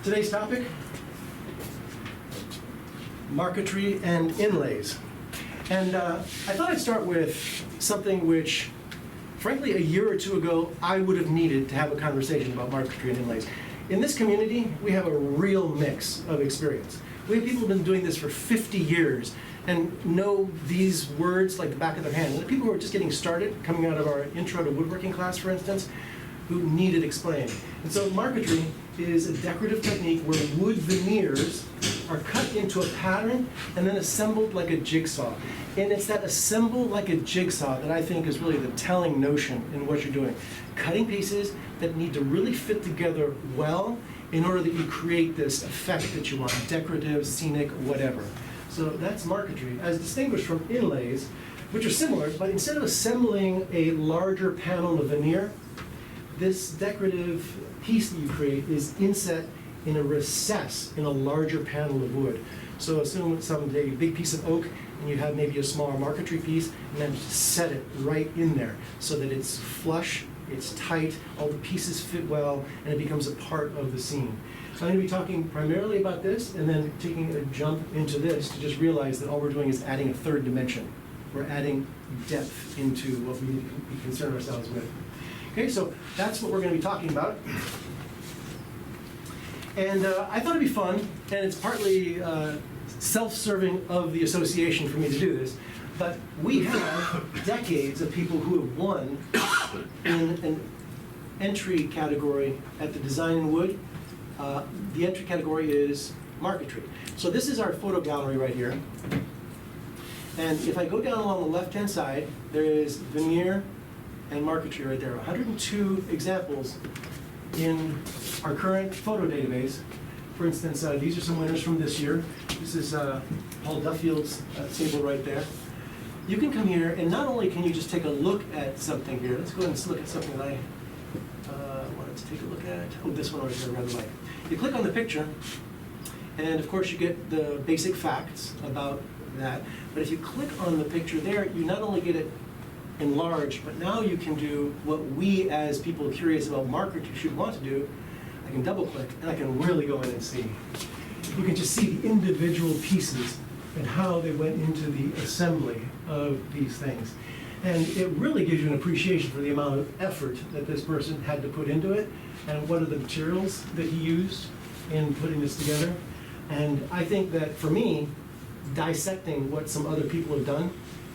Today's topic, Marquetry and Inlays. And I thought I'd start with something which, frankly, a year or two ago, I would have needed to have a conversation about Marquetry and Inlays. In this community, we have a real mix of experience. We have people who've been doing this for 50 years and know these words like the back of their hand. And the people who are just getting started, coming out of our intro to woodworking class, for instance, who need it explained. And so marquetry is a decorative technique where wood veneers are cut into a pattern and then assembled like a jigsaw. And it's that assemble like a jigsaw that I think is really the telling notion in what you're doing. Cutting pieces that need to really fit together well in order that you create this effect that you want, decorative, scenic, whatever. So that's marquetry, as distinguished from inlays, which are similar, but instead of assembling a larger panel of veneer, this decorative piece that you create is inset in a recess in a larger panel of wood. So assume someday a big piece of oak and you have maybe a smaller marquetry piece and then set it right in there so that it's flush, it's tight, all the pieces fit well, and it becomes a part of the scene. So I'm going to be talking primarily about this and then taking a jump into this to just realize that all we're doing is adding a third dimension. We're adding depth into what we concern ourselves with. Okay, so that's what we're going to be talking about. And I thought it'd be fun, and it's partly self-serving of the association for me to do this, but we have decades of people who have won in an entry category at the Design in Wood. The entry category is marquetry. So this is our photo gallery right here. And if I go down along the left-hand side, there is veneer and marquetry right there. 102 examples in our current photo database. For instance, these are some winners from this year. This is Paul Duffield's table right there. You can come here, and not only can you just take a look at something here. Let's go ahead and look at something that I wanted to take a look at. Oh, this one right there, rather light. You click on the picture, and of course you get the basic facts about that. But if you click on the picture there, you not only get it enlarged, but now you can do what we as people curious about marquetry should want to do. I can double click and I can really go in and see. You can just see the individual pieces and how they went into the assembly of these things. And it really gives you an appreciation for the amount of effort that this person had to put into it and what are the materials that he used in putting this together. And I think that for me, dissecting what some other people have done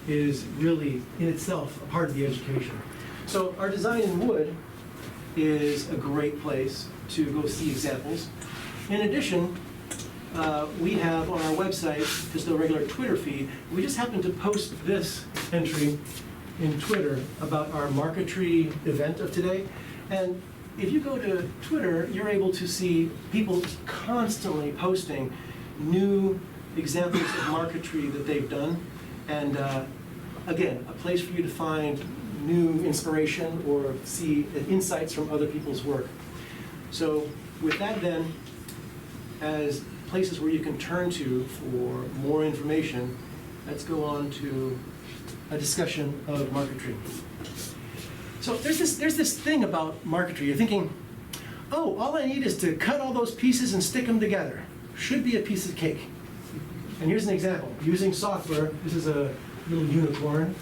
is really in itself a part of the education. So our Design in Wood is a great place to go see examples. In addition, we have on our website just a regular Twitter feed. We just happened to post this entry in Twitter about our marquetry event of today. And if you go to Twitter, you're able to see people constantly posting new examples of marquetry that they've done. And again, a place for you to find new inspiration or see insights from other people's work. So with that then, as places where you can turn to for more information, let's go on to a discussion of marquetry. So there's this thing about marquetry. You're thinking, oh, all I need is to cut all those pieces and stick them together. Should be a piece of cake. And here's an example. Using software, this is a little unicorn.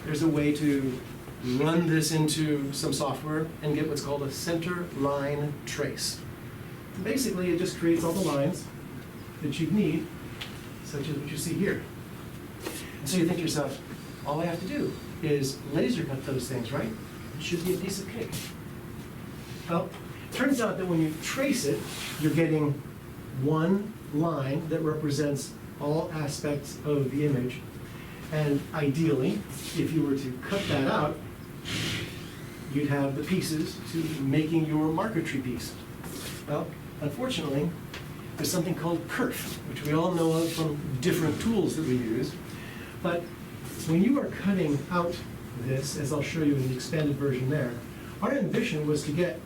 There's a way to run this into some software and get what's called a center line trace. And basically, it just creates all the lines that you need, such as what you see here. And so you think to yourself, all I have to do is laser cut those things, right? It should be a piece of cake. Well, it turns out that when you trace it, you're getting one line that represents all aspects of the image. And ideally, if you were to cut that out, you'd have the pieces to making your marquetry piece. Well, unfortunately, there's something called Kerf, which we all know of from different tools that we use. But when you are cutting out this, as I'll show you in the expanded version there, our ambition was to get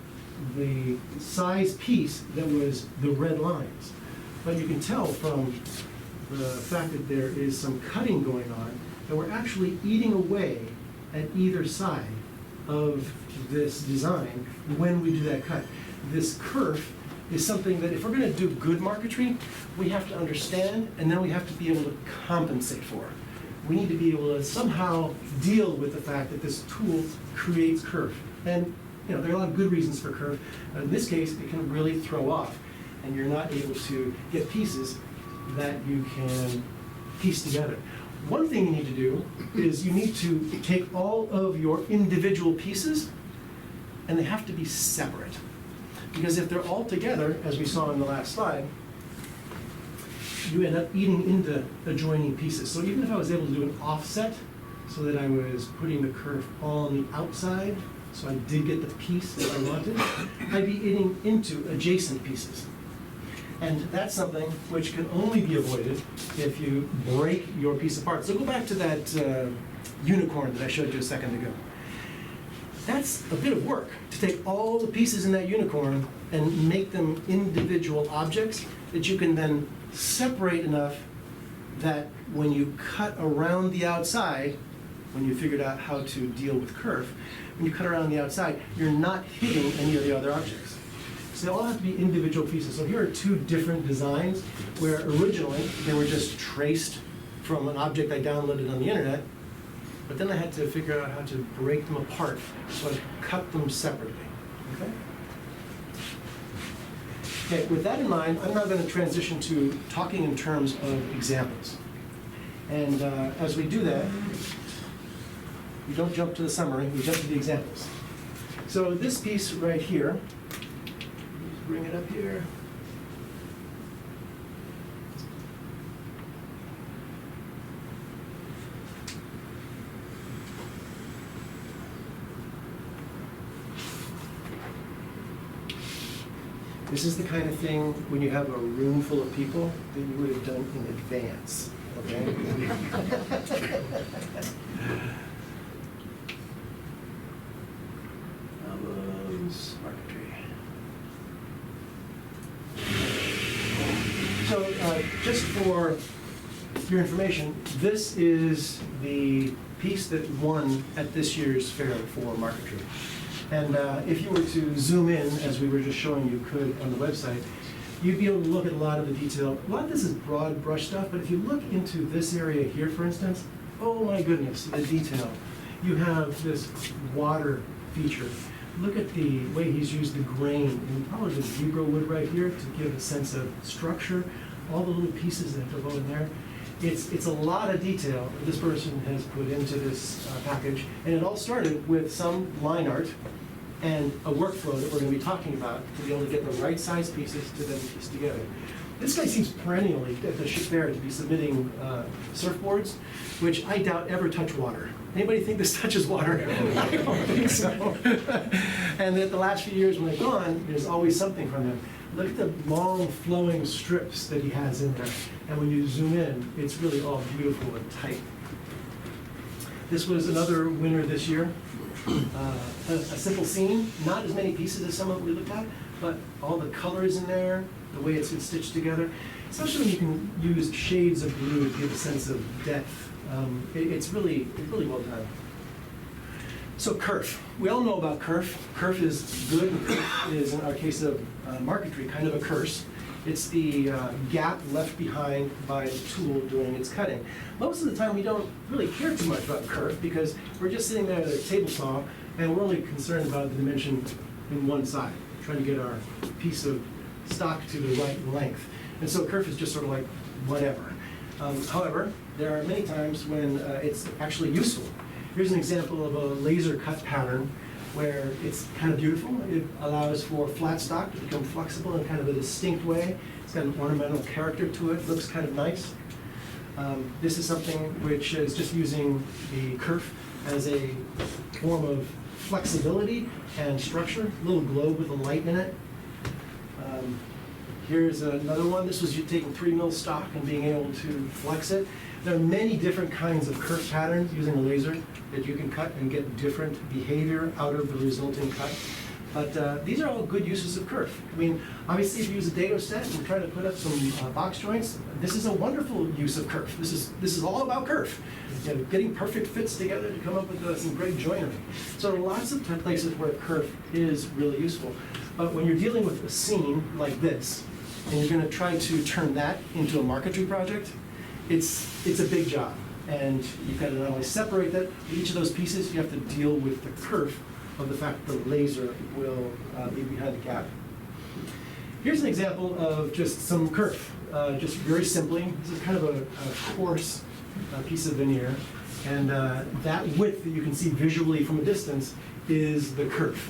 the size piece that was the red lines. But you can tell from the fact that there is some cutting going on that we're actually eating away at either side of this design when we do that cut. This kerf is something that if we're going to do good marquetry, we have to understand, and then we have to be able to compensate for. We need to be able to somehow deal with the fact that this tool creates kerf. And there are a lot of good reasons for kerf. In this case, it can really throw off, and you're not able to get pieces that you can piece together. One thing you need to do is you need to take all of your individual pieces, and they have to be separate. Because if they're all together, as we saw in the last slide, you end up eating into adjoining pieces. So even if I was able to do an offset, so that I was putting the kerf on the outside, so I did get the piece that I wanted, I'd be eating into adjacent pieces. And that's something which can only be avoided if you break your piece apart. So go back to that unicorn that I showed you a second ago. That's a bit of work to take all the pieces in that unicorn and make them individual objects that you can then separate enough that when you cut around the outside, when you figured out how to deal with kerf, when you cut around the outside, you're not hitting any of the other objects. So they all have to be individual pieces. So here are two different designs where originally they were just traced from an object I downloaded on the internet, but then I had to figure out how to break them apart, so I cut them separately. Okay? Okay, with that in mind, I'm now going to transition to talking in terms of examples. And as we do that, we don't jump to the summary, we jump to the examples. So this piece right here, let's bring it up here. This is the kind of thing when you have a room full of people that you would have done in advance, okay? Albums, marquetry. So just for your information, this is the piece that won at this year's fair for marquetry. And if you were to zoom in, as we were just showing you could on the website, you'd be able to look at a lot of the detail. A lot of this is broad brush stuff, but if you look into this area here, for instance, oh my goodness, the detail. You have this water feature. Look at the way he's used the grain, and probably the zebra wood right here to give a sense of structure. All the little pieces that go in there. It's a lot of detail that this person has put into this package, and it all started with some line art and a workflow that we're going to be talking about to be able to get the right size pieces to then piece together. This guy seems perennially at the fair to be submitting surfboards, which I doubt ever touch water. Anybody think this touches water? I don't think so. And at the last few years when they've gone, there's always something from him. Look at the long flowing strips that he has in there. And when you zoom in, it's really all beautiful and tight. This was another winner this year. A simple scene, not as many pieces as some of what we looked at, but all the colors in there, the way it's stitched together, especially when you can use shades of blue to give a sense of depth. It's really well done. So kerf, we all know about kerf. Kerf is good, and kerf is, in our case of marquetry, kind of a curse. It's the gap left behind by the tool during its cutting. Most of the time we don't really care too much about kerf because we're just sitting there at a table saw and we're only concerned about the dimension in one side, trying to get our piece of stock to the right length. And so kerf is just sort of like whatever. However, there are many times when it's actually useful. Here's an example of a laser cut pattern where it's kind of beautiful. It allows for flat stock to become flexible in kind of a distinct way. It's got an ornamental character to it, looks kind of nice. This is something which is just using the kerf as a form of flexibility and structure, a little globe with a light in it. Here's another one. This was you taking 3mm stock and being able to flex it. There are many different kinds of kerf patterns using a laser that you can cut and get different behavior out of the resulting cut. But these are all good uses of kerf. I mean, obviously if you use a dado set and try to put up some box joints, this is a wonderful use of kerf. This is all about kerf. getting perfect fits together to come up with some great joinery. So lots of places where kerf is really useful. But when you're dealing with a scene like this, and you're going to try to turn that into a marquetry project, it's a big job. And you've got to not only separate that, each of those pieces, you have to deal with the kerf of the fact that the laser will be behind the gap. Here's an example of just some kerf, just very simply. This is kind of a coarse piece of veneer, and that width that you can see visually from a distance is the kerf.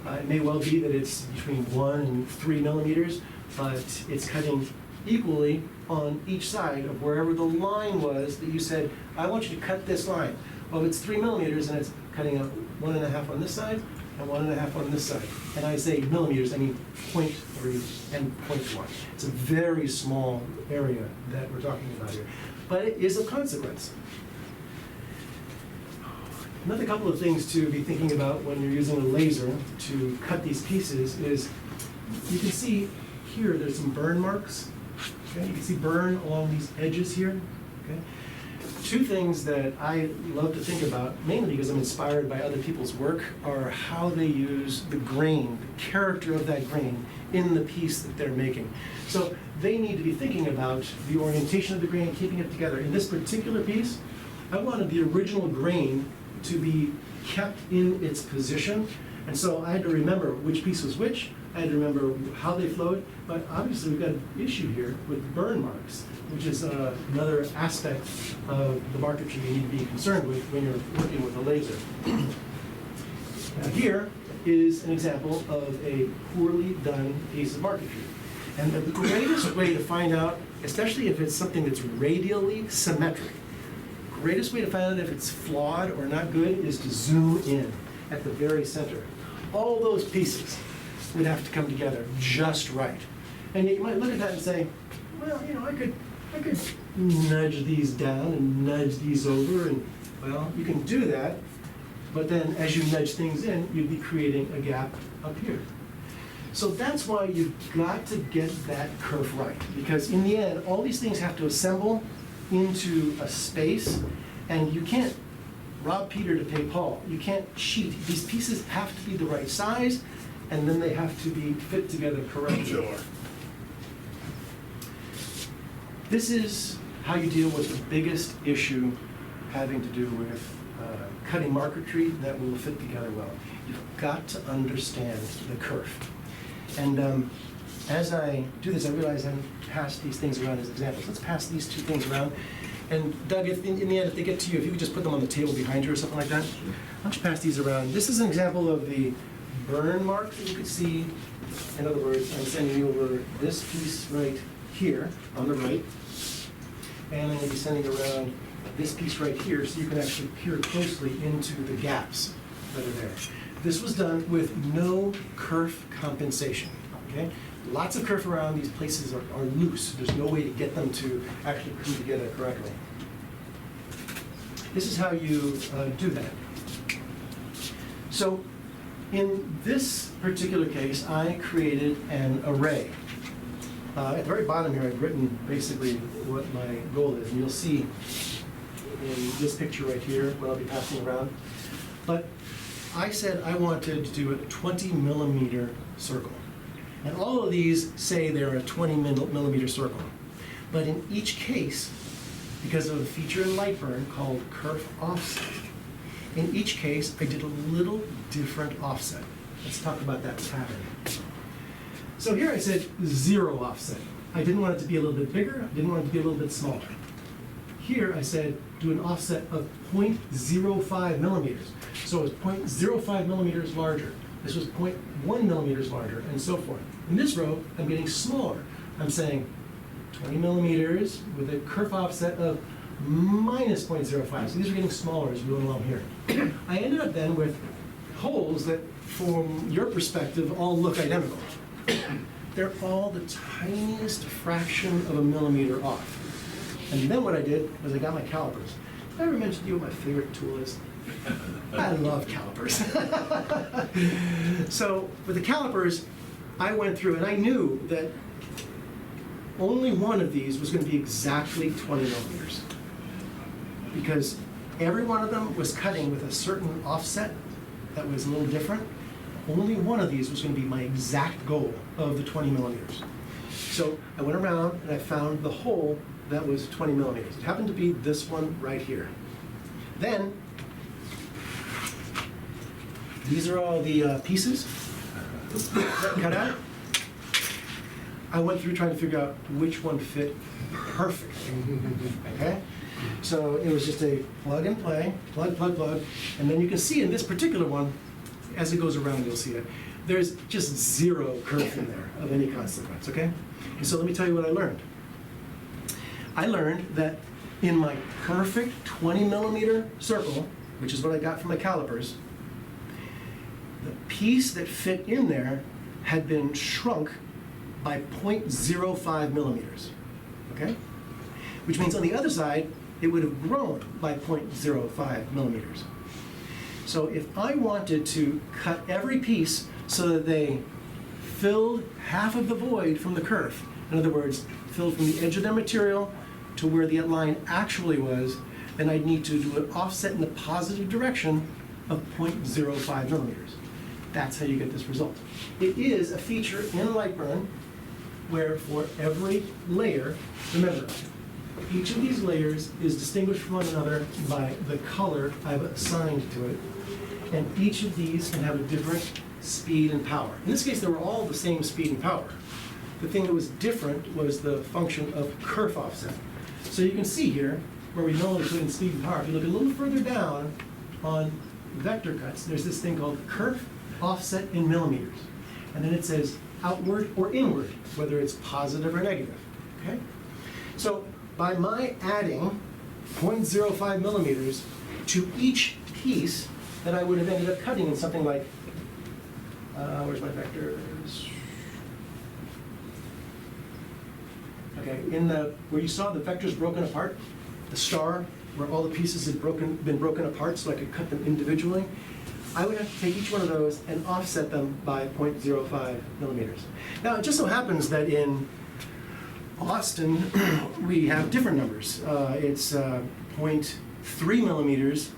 It may well be that it's between 1 and 3 millimeters, but it's cutting equally on each side of wherever the line was that you said, I want you to cut this line. Well, it's 3 millimeters, and it's cutting out 1.5 on this side and 1.5 on this side. And I say millimeters, I mean 0.3 and 0.1. It's a very small area that we're talking about here, but it is of consequence. Another couple of things to be thinking about when you're using a laser to cut these pieces is, you can see here there's some burn marks. Okay? You can see burn along these edges here. Okay? Two things that I love to think about, mainly because I'm inspired by other people's work, are how they use the grain, the character of that grain in the piece that they're making. So they need to be thinking about the orientation of the grain, keeping it together. In this particular piece, I wanted the original grain to be kept in its position, and so I had to remember which piece was which. I had to remember how they flowed, but obviously we've got an issue here with burn marks, which is another aspect of the marquetry you need to be concerned with when you're working with a laser. Now here is an example of a poorly done piece of marquetry. And the greatest way to find out, especially if it's something that's radially symmetric, greatest way to find out if it's flawed or not good is to zoom in at the very center. All those pieces would have to come together just right. And you might look at that and say, well, you know, I could nudge these down and nudge these over, and well, you can do that, but then as you nudge things in, you'd be creating a gap up here. So that's why you've got to get that kerf right, because in the end, all these things have to assemble into a space, and you can't rob Peter to pay Paul. You can't cheat. These pieces have to be the right size, and then they have to be fit together correctly. Sure. This is how you deal with the biggest issue having to do with cutting marquetry that will fit together well. You've got to understand the kerf. And as I do this, I realize I haven't passed these things around as examples. Let's pass these two things around. And Doug, if in the end, if they get to you, if you could just put them on the table behind you or something like that, why don't you pass these around? This is an example of the burn mark that you could see. In other words, I'm sending you over this piece right here on the right, and I'm going to be sending around this piece right here so you can actually peer closely into the gaps that are there. This was done with no kerf compensation, okay? Lots of kerf around. These places are loose. There's no way to get them to actually come together correctly. This is how you do that. So in this particular case, I created an array. At the very bottom here, I've written basically what my goal is, and you'll see in this picture right here what I'll be passing around. But I said I wanted to do a 20 millimeter circle. And all of these say they're a 20 millimeter circle. But in each case, because of a feature in Lightburn called Kerf Offset, in each case, I did a little different offset. Let's talk about that pattern. So here I said 0 offset. I didn't want it to be a little bit bigger. I didn't want it to be a little bit smaller. Here I said do an offset of 0.05 millimeters. So it's 0.05 millimeters larger. This was 0.1 millimeters larger, and so forth. In this row, I'm getting smaller. I'm saying 20 millimeters with a kerf offset of minus 0.05. So these are getting smaller as we go along here. I ended up then with holes that, from your perspective, all look identical. They're all the tiniest fraction of a millimeter off. And then what I did was I got my calipers. Did I ever mention to you what my favorite tool is? I love calipers. So with the calipers, I went through and I knew that only one of these was going to be exactly 20 millimeters. Because Every one of them was cutting with a certain offset that was a little different. Only one of these was going to be my exact goal of the 20 millimeters. So I went around and I found the hole that was 20 millimeters. It happened to be this one right here. Then, these are all the pieces that cut out. I went through trying to figure out which one fit perfectly. Okay? So it was just a plug and play, plug, plug, plug. And then you can see in this particular one, as it goes around, you'll see it. There's just zero kerf in there of any consequence, okay? And so let me tell you what I learned. I learned that in my perfect 20 millimeter circle, which is what I got from my calipers, the piece that fit in there had been shrunk by 0.05 millimeters, okay? Which means on the other side, it would have grown by 0.05 millimeters. So if I wanted to cut every piece so that they filled half of the void from the kerf, in other words, filled from the edge of their material to where the line actually was, then I'd need to do an offset in the positive direction of 0.05 millimeters. That's how you get this result. It is a feature in Lightburn where for every layer, remember, each of these layers is distinguished from one another by the color I've assigned to it, and each of these can have a different speed and power. In this case, they were all the same speed and power. The thing that was different was the function of kerf offset. So you can see here, where we normally put in speed and power, if you look a little further down on vector cuts, there's this thing called kerf offset in millimeters. And then it says outward or inward, whether it's positive or negative, okay? So by my adding 0.05 millimeters to each piece that I would have ended up cutting in something like, where's my vectors? Okay, in the, where you saw the vectors broken apart, the star, where all the pieces had been broken apart so I could cut them individually, I would have to take each one of those and offset them by 0.05 millimeters. Now, it just so happens that in Austin, we have different numbers. It's 0.3 millimeters,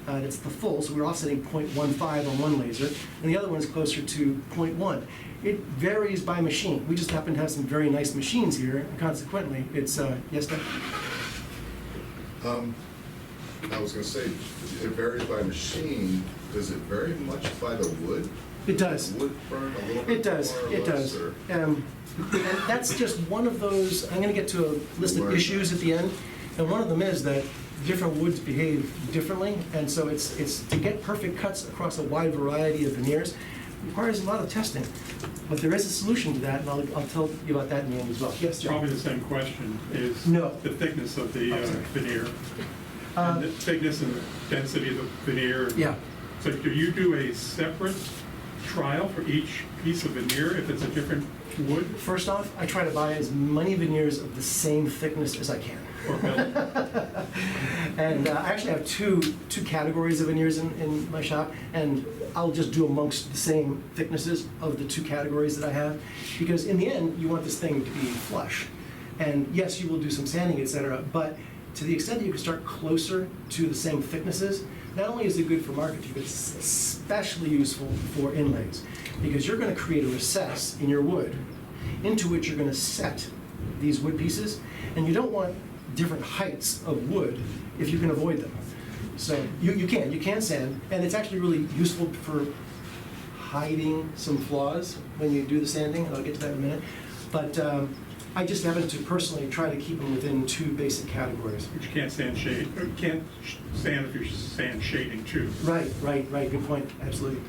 it's the full, so we're offsetting 0.15 on one laser, and the other one is closer to 0.1. It varies by machine. We just happen to have some very nice machines here, and consequently, it's, yes, Dan? I was going to say, it varies by machine. Does it vary much by the wood? It does. Wood burn a little bit It does, more or it less, does. or- And that's just one of those, I'm gonna get to a list of issues at the end, and one of them is that different woods behave differently, and so it's to get perfect cuts across a wide variety of veneers requires a lot of testing. But there is a solution to that, and I'll tell you about that in the end as well. Yes, John? Probably the same question is No. the thickness of the Oh, sorry. veneer. And the thickness and the density of the veneer. Yeah. So do you do a separate trial for each piece of veneer if it's a different wood First off, I try to buy as many veneers of the same thickness as I can. or metal? And I actually have two categories of veneers in my shop, and I'll just do amongst the same thicknesses of the two categories that I have, because in the end, you want this thing to be flush. And yes, you will do some sanding, etc., but to the extent that you can start closer to the same thicknesses, not only is it good for marquetry, but it's especially useful for inlays, because you're going to create a recess in your wood into which you're going to set these wood pieces, and you don't want different heights of wood if you can avoid them. So you can sand, and it's actually really useful for hiding some flaws when you do the sanding, and I'll get to that in a minute. But I just happen to personally try to keep them within two basic categories. But you can't sand shade, or you can't sand if you're sand shading too. Right, good point, absolutely.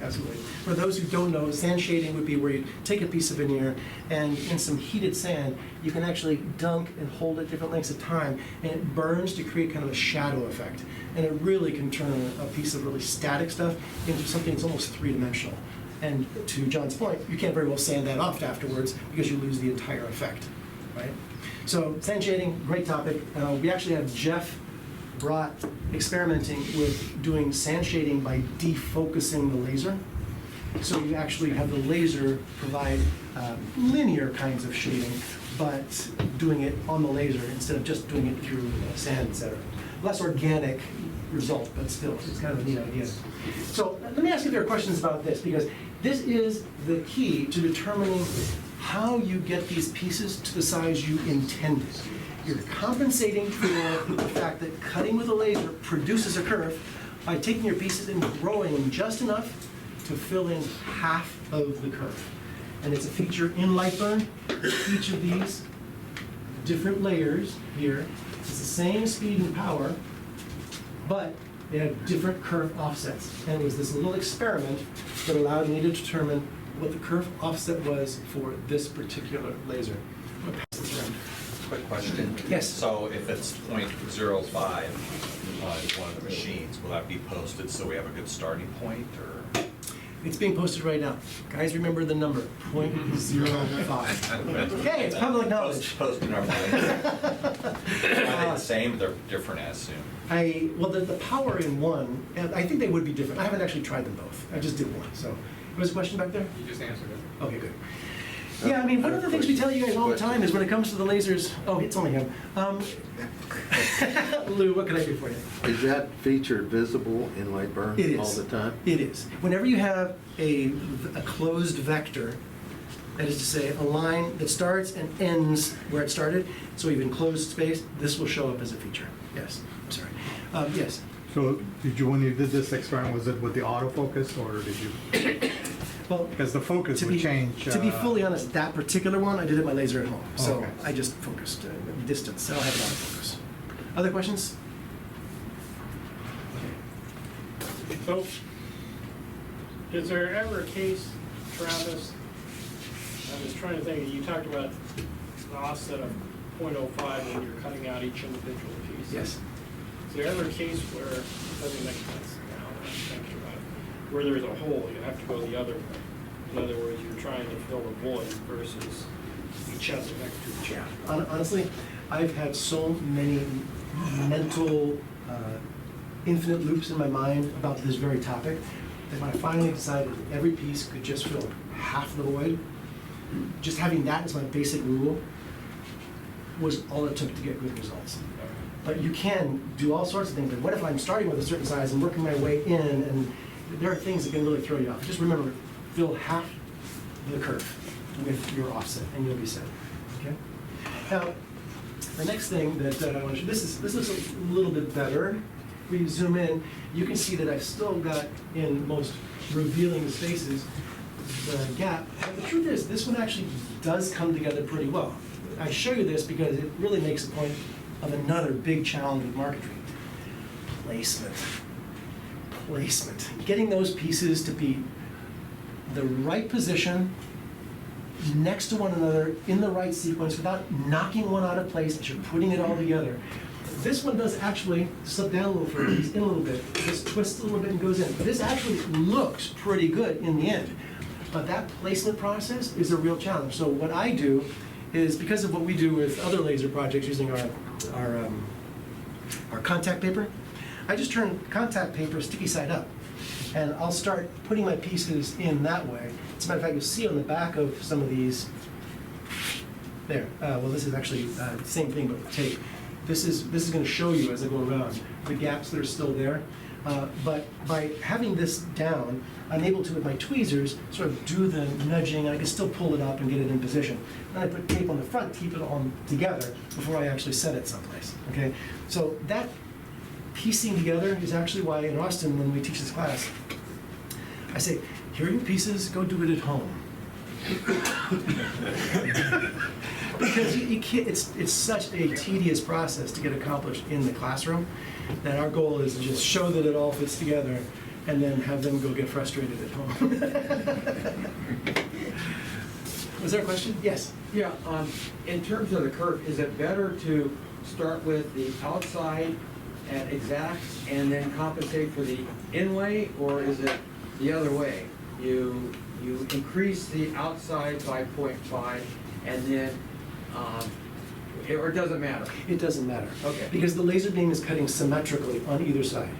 For those who don't know, sand shading would be where you take a piece of veneer and in some heated sand, you can actually dunk and hold it different lengths of time, and it burns to create kind of a shadow effect. And it really can turn a piece of really static stuff into something that's almost three-dimensional. And to John's point, you can't very well sand that off afterwards because you lose the entire effect, right? So sand shading, great topic. We actually have Jeff brought experimenting with doing sand shading by defocusing the laser. So you actually have the laser provide linear kinds of shading, but doing it on the laser instead of just doing it through sand, etc. Less organic, result, but still, it's kind of a neat idea. So let me ask you if there are questions about this, because this is the key to determining how you get these pieces to the size you intended. You're compensating for the fact that cutting with a laser produces a kerf by taking your pieces and growing them just enough to fill in half of the kerf. And it's a feature in Lightburn. Each of these different layers here, it's the same speed and power, but they have different kerf offsets. And it was this little experiment that allowed me to determine what the kerf offset was for this particular laser. I'm gonna pass this around. Quick question. Yes. So if it's .05 on one of the machines, will that be posted so we have a good starting point, or? It's being posted right now. Guys, remember the number, 0.05. Okay, it's public knowledge. Posting our mind. Are they the same? They're different, I assume. Well, the power in one, and I think they would be different. I haven't actually tried them both. I just did one, so. Was a question back there? You just answered it. Okay, good. Yeah, I mean, one of the things we tell you guys all the time is when it comes to the lasers, oh, it's only him. Lou, what can I do for you? Is that feature visible in Lightburn It is. all the time? It is. Whenever you have a closed vector, that is to say, a line that starts and ends where it started, so you've enclosed space, this will show up as a feature. Yes, I'm sorry. Yes. So did you, when you did this experiment, was it with the autofocus or did you? Well, Because the focus would change. To be fully honest, that particular one, I did it my laser at home, so Okay. I just focused distance. I don't have it autofocus. Other questions? So, is there ever a case, Travis, I was trying to think, you talked about the offset of .05 when you're cutting out each individual piece. Yes. Is there ever a case where, it doesn't make sense now that I'm thinking about it, where there's a hole, you have to go the other way? In other words, you're trying to fill a void versus each other next to each other. Honestly, I've had so many mental infinite loops in my mind about this very topic that when I finally decided that every piece could just fill half the void, just having that as my basic rule was all it took to get good results. But you can do all sorts of things. But what if I'm starting with a certain size and working my way in, and there are things that can really throw you off. Just remember, fill half the kerf with your offset, and you'll be set. Okay. Now, the next thing that I want to show, this looks a little bit better. When you zoom in, you can see that I've still got in most revealing spaces the gap. But the truth is, this one actually does come together pretty well. I show you this because it really makes the point of another big challenge with marquetry. Placement. Placement. Getting those pieces to be the right position, next to one another, in the right sequence, without knocking one out of place as you're putting it all together. This one does actually slip down a little further, it's in a little bit, this twists a little bit and goes in. But this actually looks pretty good in the end. But that placement process is a real challenge. So what I do is, because of what we do with other laser projects using our contact paper, I just turn contact paper sticky side up. And I'll start putting my pieces in that way. As a matter of fact, you'll see on the back of some of these, there, well, this is actually the same thing but with tape. This is going to show you as I go around the gaps that are still there. But by having this down, I'm able to, with my tweezers, sort of do the nudging, and I can still pull it up and get it in position. Then I put tape on the front to keep it all together before I actually set it someplace, okay? So that piecing together is actually why in Austin, when we teach this class, I say, here are your pieces, go do it at home. Because you can't, it's such a tedious process to get accomplished in the classroom that our goal is to just show that it all fits together and then have them go get frustrated at home. Was there a question? Yes. Yeah, in terms of the curve, is it better to start with the outside at exact and then compensate for the inlay, or is it the other way? You increase the outside by 0.5 and then, or it doesn't matter? It doesn't matter. Okay. Because the laser beam is cutting symmetrically on either side.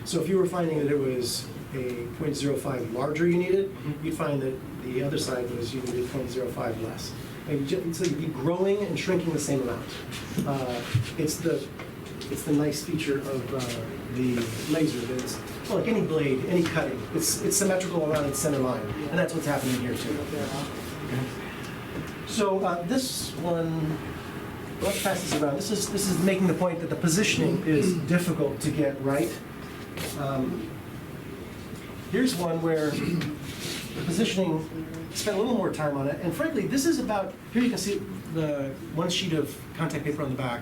So if you were finding that it was a 0.05 larger you needed, you'd find that the other side was you needed 0.05 less. So you'd be growing and shrinking the same amount. It's the nice feature of the laser is, well, like any blade, any cutting, it's symmetrical around its center line, and that's what's happening here too. Okay. So this one, let's pass this around. This is making the point that the positioning is difficult to get right. Here's one where the positioning, spent a little more time on it, and frankly, this is about, here you can see the one sheet of contact paper on the back.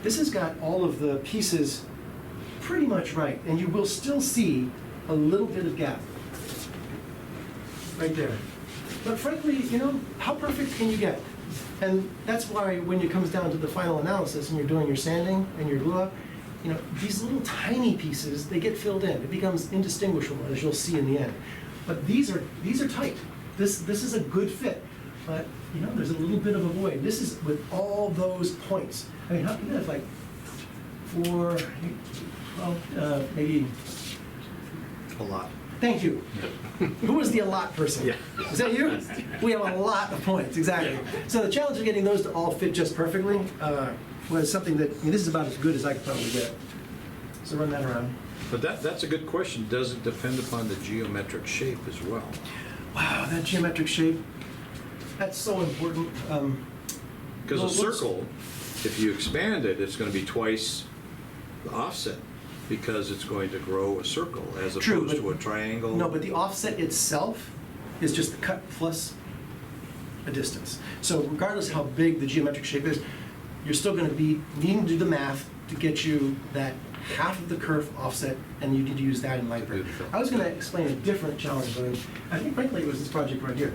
This has got all of the pieces pretty much right, and you will still see a little bit of gap right there. But frankly, you know, how perfect can you get? And that's why when it comes down to the final analysis and you're doing your sanding and your glue up, you know, these little tiny pieces, they get filled in. It becomes indistinguishable, as you'll see in the end. But these are tight. This is a good fit. But, you know, there's a little bit of a void. This is with all those points. I mean, how can you have like 4, 8, 12, maybe. A lot. Thank you. Who was the a lot person? Yeah. Is that you? We have a lot of points, exactly. So the challenge of getting those to all fit just perfectly was something that, I mean, this is about as good as I could probably get. So run that around. But that's a good question. Does it depend upon the geometric shape as well? Wow, that geometric shape, that's so important. Because Well, a circle, if you expand it, it's going to be twice the offset because it's going to grow a circle as True, opposed but- to a triangle. No, but the offset itself is just the cut plus a distance. So regardless how big the geometric shape is, you're still going to be needing to do the math to get you that half of the kerf offset, and you need to use that in Lightburn. I was going to explain a different challenge, but I think frankly it was this project right here.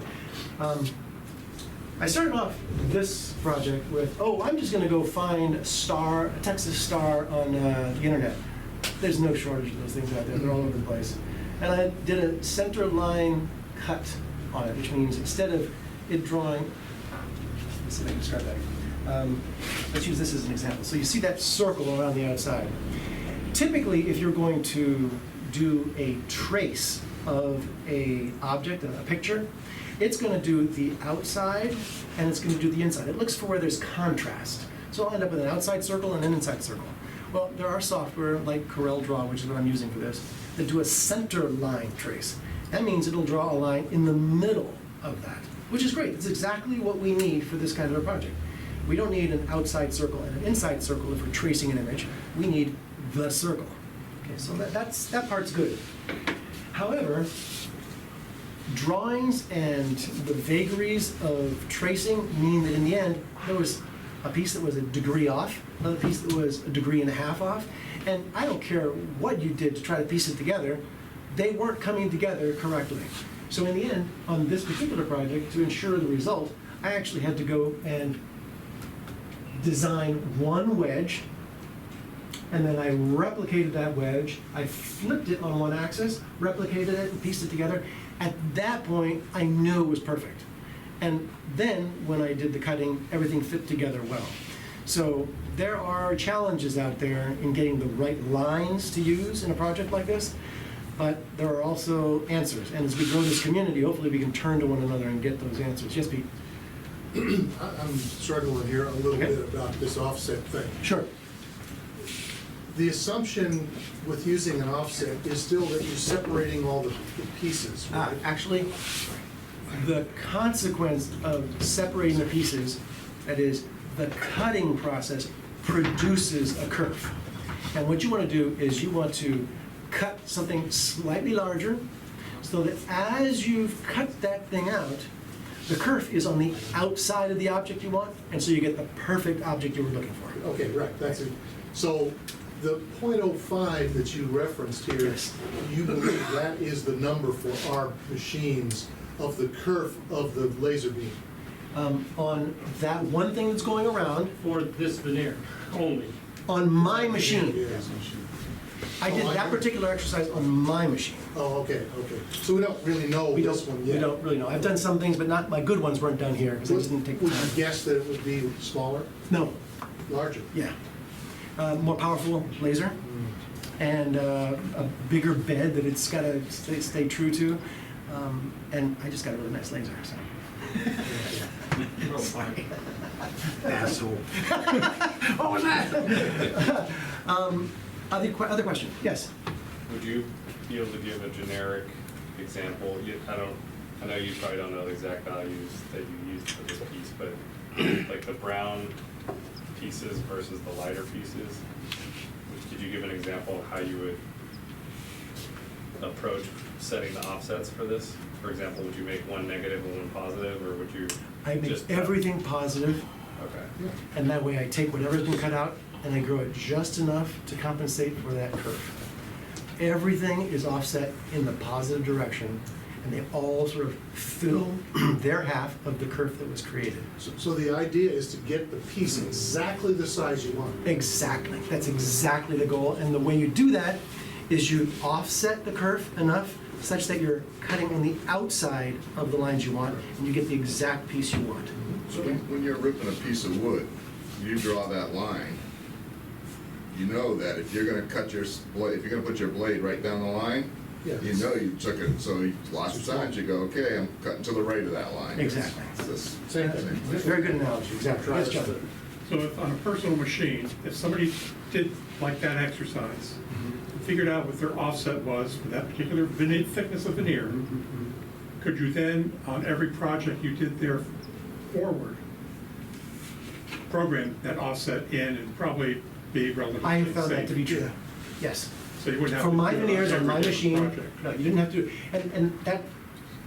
I started off this project with, oh, I'm just going to go find a Texas star on the internet. There's no shortage of those things out there. They're all over the place. And I did a center line cut on it, which means instead of it drawing, let's see if I can describe that. Let's use this as an example. So you see that circle around the outside. Typically, if you're going to do a trace of a object, a picture, it's going to do the outside and it's going to do the inside. It looks for where there's contrast. So I'll end up with an outside circle and an inside circle. Well, there are software like CorelDRAW, which is what I'm using for this, that do a center line trace. That means it'll draw a line in the middle of that, which is great. It's exactly what we need for this kind of a project. We don't need an outside circle and an inside circle if we're tracing an image. We need the circle. Okay, so that part's good. However, drawings and the vagaries of tracing mean that in the end, there was a piece that was a degree off, another piece that was a degree and a half off, and I don't care what you did to try to piece it together, they weren't coming together correctly. So in the end, on this particular project, to ensure the result, I actually had to go and design one wedge, and then I replicated that wedge, I flipped it on one axis, replicated it, and pieced it together. At that point, I knew it was perfect. And then, when I did the cutting, everything fit together well. So there are challenges out there in getting the right lines to use in a project like this, but there are also answers. And as we grow this community, hopefully we can turn to one another and get those answers. Yes, Pete? I'm struggling here a little Okay. bit about this offset thing. Sure. The assumption with using an offset is still that you're separating all the pieces, right? Actually, the consequence of separating the pieces, that is, the cutting process, produces a kerf. And what you want to do is you want to cut something slightly larger so that as you've cut that thing out, the kerf is on the outside of the object you want, and so you get the perfect object you were looking for. Okay, right, that's it. So the .05 that you referenced here, Yes. you believe that is the number for our machines of the kerf of the laser beam? On that one thing that's going around, For this veneer only. on my machine. Yes. I did that particular exercise on my machine. Oh, okay, okay. So we don't really know We this don't, one yet? we don't really know. I've done some things, but not, my good ones weren't done here, because I just didn't take the Would you time. guess that it would be smaller, No, larger? yeah. More powerful laser, and a bigger bed that it's got to stay true to. And I just got a really nice laser, so. Asshole. What was that? Other question? Yes? Would you be able to give a generic example? I know you probably don't know the exact values that you used for this piece, but like the brown pieces versus the lighter pieces, could you give an example of how you would approach setting the offsets for this? For example, would you make one negative and one positive, or would you I make just everything positive, Okay. and that way I take whatever's been cut out and I grow it just enough to compensate for that curve. Everything is offset in the positive direction, and they all sort of fill their half of the curve that was created. So the idea is to get the piece exactly the size you want. Exactly. That's exactly the goal. And the way you do that is you offset the curve enough such that you're cutting on the outside of the lines you want, and you get the exact piece you want. So when you're ripping a piece of wood, you draw that line, you know that if you're gonna cut your blade, if you're gonna put your blade right down the line, Yeah. you know you took it, so lots of times you go, okay, I'm cutting to the right of that line. Exactly. It's this- Same thing. Very good analogy, exactly. Yes, John? So if on a personal machine, if somebody did like that exercise, figured out what their offset was for that particular thickness of veneer, could you then, on every project you did there forward, program that offset in and probably be relatively I have found that safe? to be true. Yes. So you wouldn't have For to my do it on veneers on every my different machine, project. no, you didn't have to, and that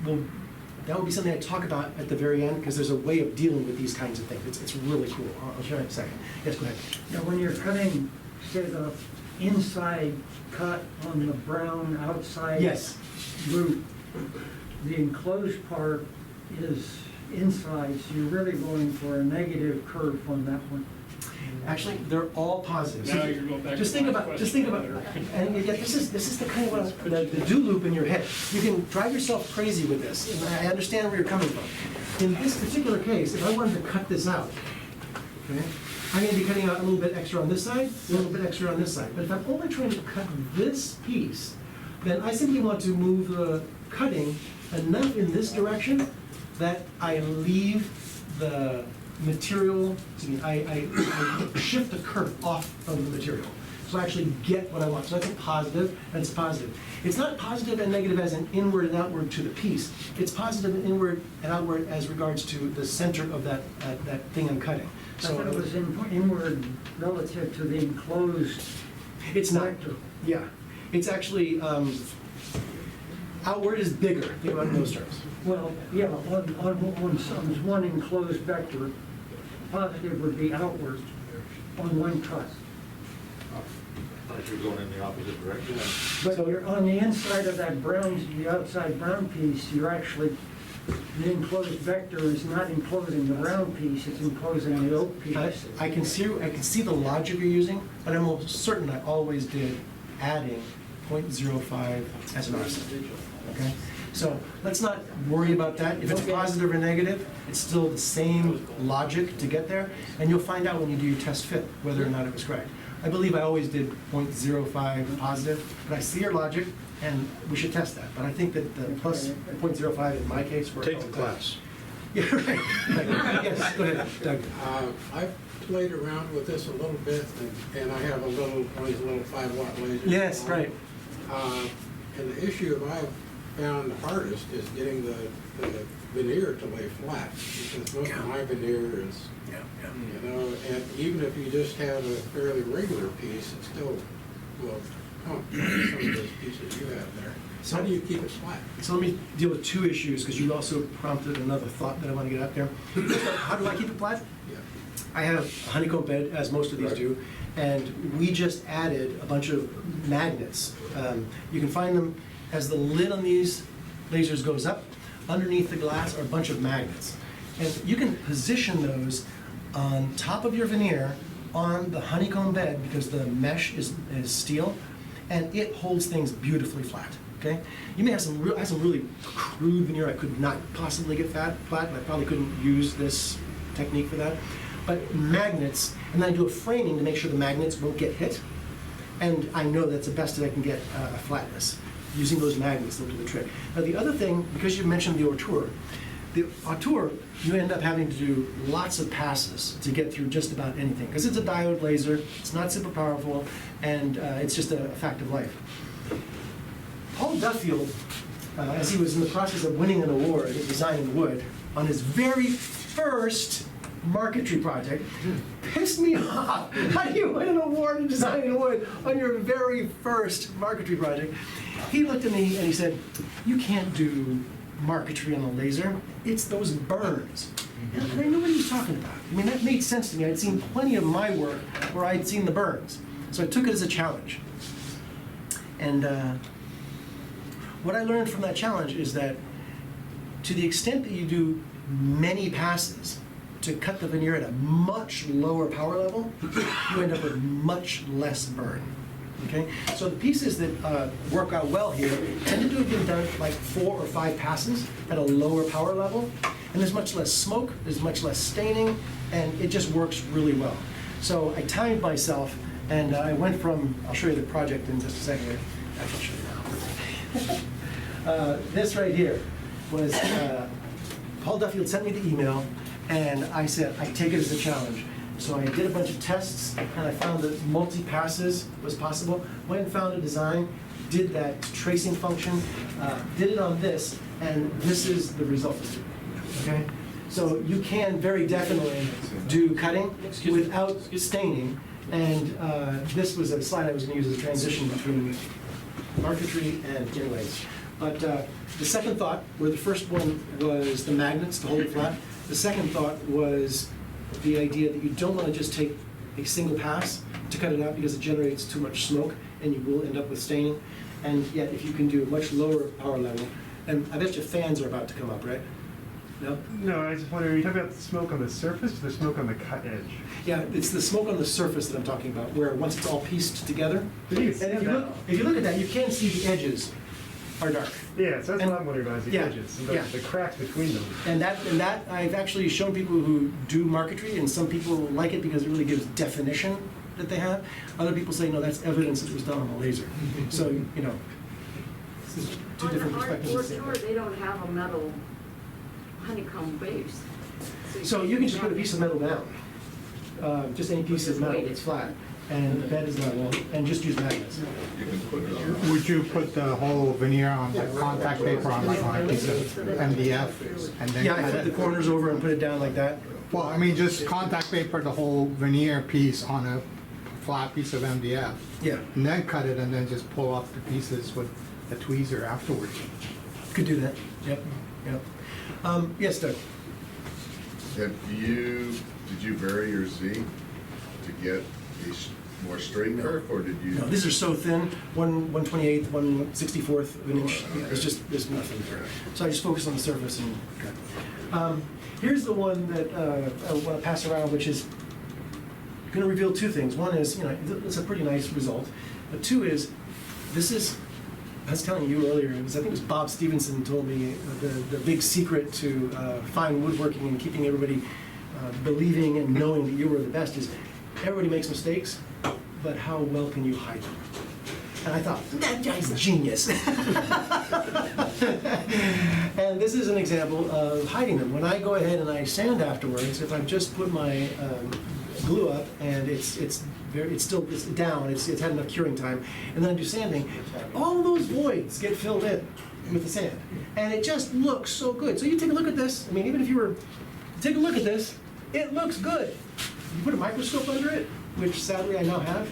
will be something I talk about at the very end, because there's a way of dealing with these kinds of things. It's really cool. I'll show you in a second. Yes, go ahead. Now, when you're cutting, say, the inside cut on the brown outside Yes. loop, the enclosed part is inside, so you're really going for a negative curve on that one. Actually, they're all positive. Now you're going back Just to think my about, just think about, question. and yet this is the kind of the do loop in your head. You can drive yourself crazy with this, and I understand where you're coming from. In this particular case, if I wanted to cut this out, okay, I'm gonna be cutting out a little bit extra on this side, a little bit extra on this side. But if I'm only trying to cut this piece, then I simply want to move the cutting enough in this direction that I leave the material, I shift the curve off of the material. So I actually get what I want. So that's a positive, and it's positive. It's not positive and negative as an inward and outward to the piece. It's positive and inward and outward as regards to the center of that thing I'm cutting. I thought it was inward relative to the enclosed It's not. vector. Yeah. It's actually, outward is bigger. Think about it in those terms. Well, yeah, on one enclosed vector, positive would be outward on one cut. Unless you're going in the opposite direction. But you're on the inside of that brown, the outside brown piece, you're actually, the enclosed vector is not enclosing the brown piece, it's enclosing the oak piece. I can see the logic you're using, but I'm almost certain I always did adding 0.05 as an offset. Okay? So let's not worry about that. If it's positive or negative, it's still the same logic to get there, and you'll find out when you do your test fit whether or not it was correct. I believe I always did 0.05 positive, but I see your logic, and we should test that. But I think that the plus 0.05 in my case worked. Take the class. Yeah, right. Yes, go ahead, Doug. I've played around with this a little bit, and I have one of these little 5-watt lasers. Yes, right. And the issue I've found hardest is getting the veneer to lay flat, because most of my veneer is, you know, and even if you just have a fairly regular piece, it still will pump some of those pieces you have there. So- How do you keep it flat? So let me deal with two issues, because you also prompted another thought that I want to get out there. How do I keep it flat? Yeah. I have a honeycomb bed, as most of these do, and we just added a bunch of magnets. You can find them as the lid on these lasers goes up. Underneath the glass are a bunch of magnets. And you can position those on top of your veneer on the honeycomb bed, because the mesh is steel, and it holds things beautifully flat. Okay? You may have some really crude veneer I could not possibly get flat, and I probably couldn't use this technique for that. But magnets, and then I do a framing to make sure the magnets won't get hit. And I know that's the best that I can get flatness. Using those magnets will do the trick. Now the other thing, because you mentioned the hauteur, The auteur, you end up having to do lots of passes to get through just about anything, because it's a diode laser, it's not super powerful, and it's just a fact of life. Paul Duffield, as he was in the process of winning an award in designing wood, on his very first Marquetry project, pissed me off. How do you win an award in designing wood on your very first Marquetry project? He looked at me and he said, "You can't do Marquetry on a laser. It's those burns." And I knew what he was talking about. I mean, that made sense to me. I'd seen plenty of my work where I'd seen the burns. So I took it as a challenge. And what I learned from that challenge is that to the extent that you do many passes to cut the veneer at a much lower power level, you end up with much less burn. Okay? So the pieces that work out well here tend to have been done like 4 or 5 passes at a lower power level, and there's much less smoke, there's much less staining, and it just works really well. So I timed myself, and I went from, I'll show you the project in just a second. Actually, I'll show you now. This right here was, Paul Duffield sent me the email, and I said, I take it as a challenge. So I did a bunch of tests, and I found that multi-passes was possible. Went and found a design, did that tracing function, did it on this, and this is the result. Okay? So you can very definitely do cutting without staining, and this was a slide I was going to use as a transition between Marquetry and Inlays. But the second thought, where the first one was the magnets to hold it flat, the second thought was the idea that you don't want to just take a single pass to cut it out because it generates too much smoke and you will end up with staining. And yet if you can do a much lower power level, and I bet your fans are about to come up, right? No? No, I just wonder, are you talking about the smoke on the surface or the smoke on the cut edge? Yeah, it's the smoke on the surface that I'm talking about, where once it's all pieced together. And if you look at that, you can see the edges are dark. Yeah, so that's what I'm wondering about, is the Yeah, edges, and yeah. the cracks between them. And that I've actually shown people who do marquetry, and some people like it because it really gives definition that they have. Other people say, no, that's evidence that it was done on a laser. So, you know, two different perspectives. On the hardboard tour, they don't have a metal honeycomb base. So you can just put a piece of metal down, just any piece of metal that's flat, and the bed is level, and just use magnets. You can put it on. Would you put the whole veneer on like contact paper on like on a piece of MDF and then Yeah, I cut flip the it? corners over and put it down like that. Well, I mean, just contact paper, the whole veneer piece on a flat piece of MDF. Yeah. And then cut it and then just pull off the pieces with a tweezer afterwards. Could do that. Yep. Yep. Yes, Doug. Did you vary your Z to get a more straight curve, or did you? No, these are so thin, 1/28th, 1/64th of an inch. Yeah, it's just, there's nothing there. So I just focus on the surface and cut. Here's the one that I want to pass around, which is going to reveal two things. One is, you know, it's a pretty nice result. But two is, this is, I was telling you earlier, I think it was Bob Stevenson told me the big secret to fine woodworking and keeping everybody believing and knowing that you were the best is everybody makes mistakes, but how well can you hide them? And I thought, that guy's a genius. And this is an example of hiding them. When I go ahead and I sand afterwards, if I've just put my glue up and it's down, it's had enough curing time, and then I do sanding, all those voids get filled in with the sand. And it just looks so good. So you take a look at this, I mean, even if you were, take a look at this, it looks good. You put a microscope under it, which sadly I now have,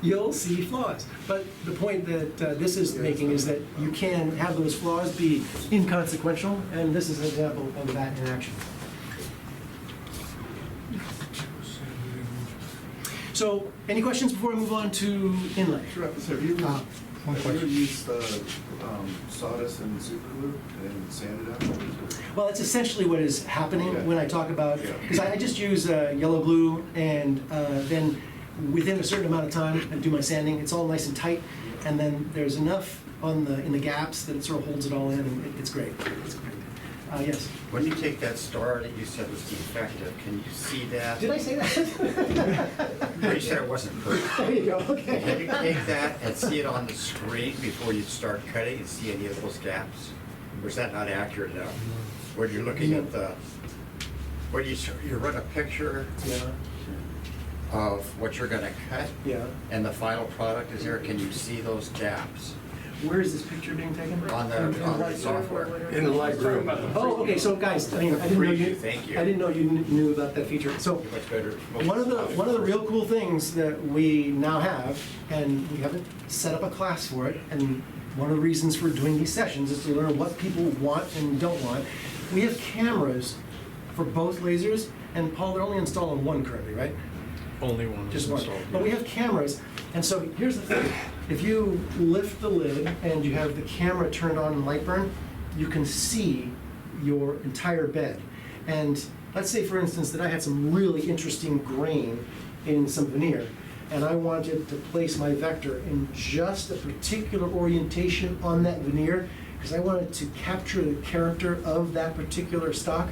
you'll see flaws. But the point that this is making is that you can have those flaws be inconsequential, and this is an example of that in action. So, any questions before we move on to inlay? Sure. So have you One ever question. used sawdust and super glue and sanded out? Well, it's essentially what is happening Okay. when I talk about, Yeah. because I just use yellow glue, and then within a certain amount of time, I do my sanding. It's all nice and tight, and then there's enough in the gaps that it sort of holds it all in, and it's great. It's great. Yes. When you take that star that you said was defective, can you see that? Did I say that? You said it wasn't perfect. There you go. Okay. Can you take that and see it on the screen before you start cutting and see any of those gaps? or is that not accurate enough? Where you're looking at the, where you run a picture Yeah, of what you're gonna cut, yeah. and the final product is there, can you see those gaps Where is this picture being taken? on the software? In the Lightroom. Oh, okay, so guys, I mean, I didn't know you, Thank you. I didn't know you knew about that feature. So Much better. one of the real cool things that we now have, and we haven't set up a class for it, and one of the reasons for doing these sessions is to learn what people want and don't want. We have cameras for both lasers, and Paul, they're only installed on one currently, right? Only one is Just one. installed. But we have cameras, and so here's the thing. If you lift the lid and you have the camera turned on in Lightburn, you can see your entire bed. And let's say, for instance, that I had some really interesting grain in some veneer, and I wanted to place my vector in just a particular orientation on that veneer, because I wanted to capture the character of that particular stock,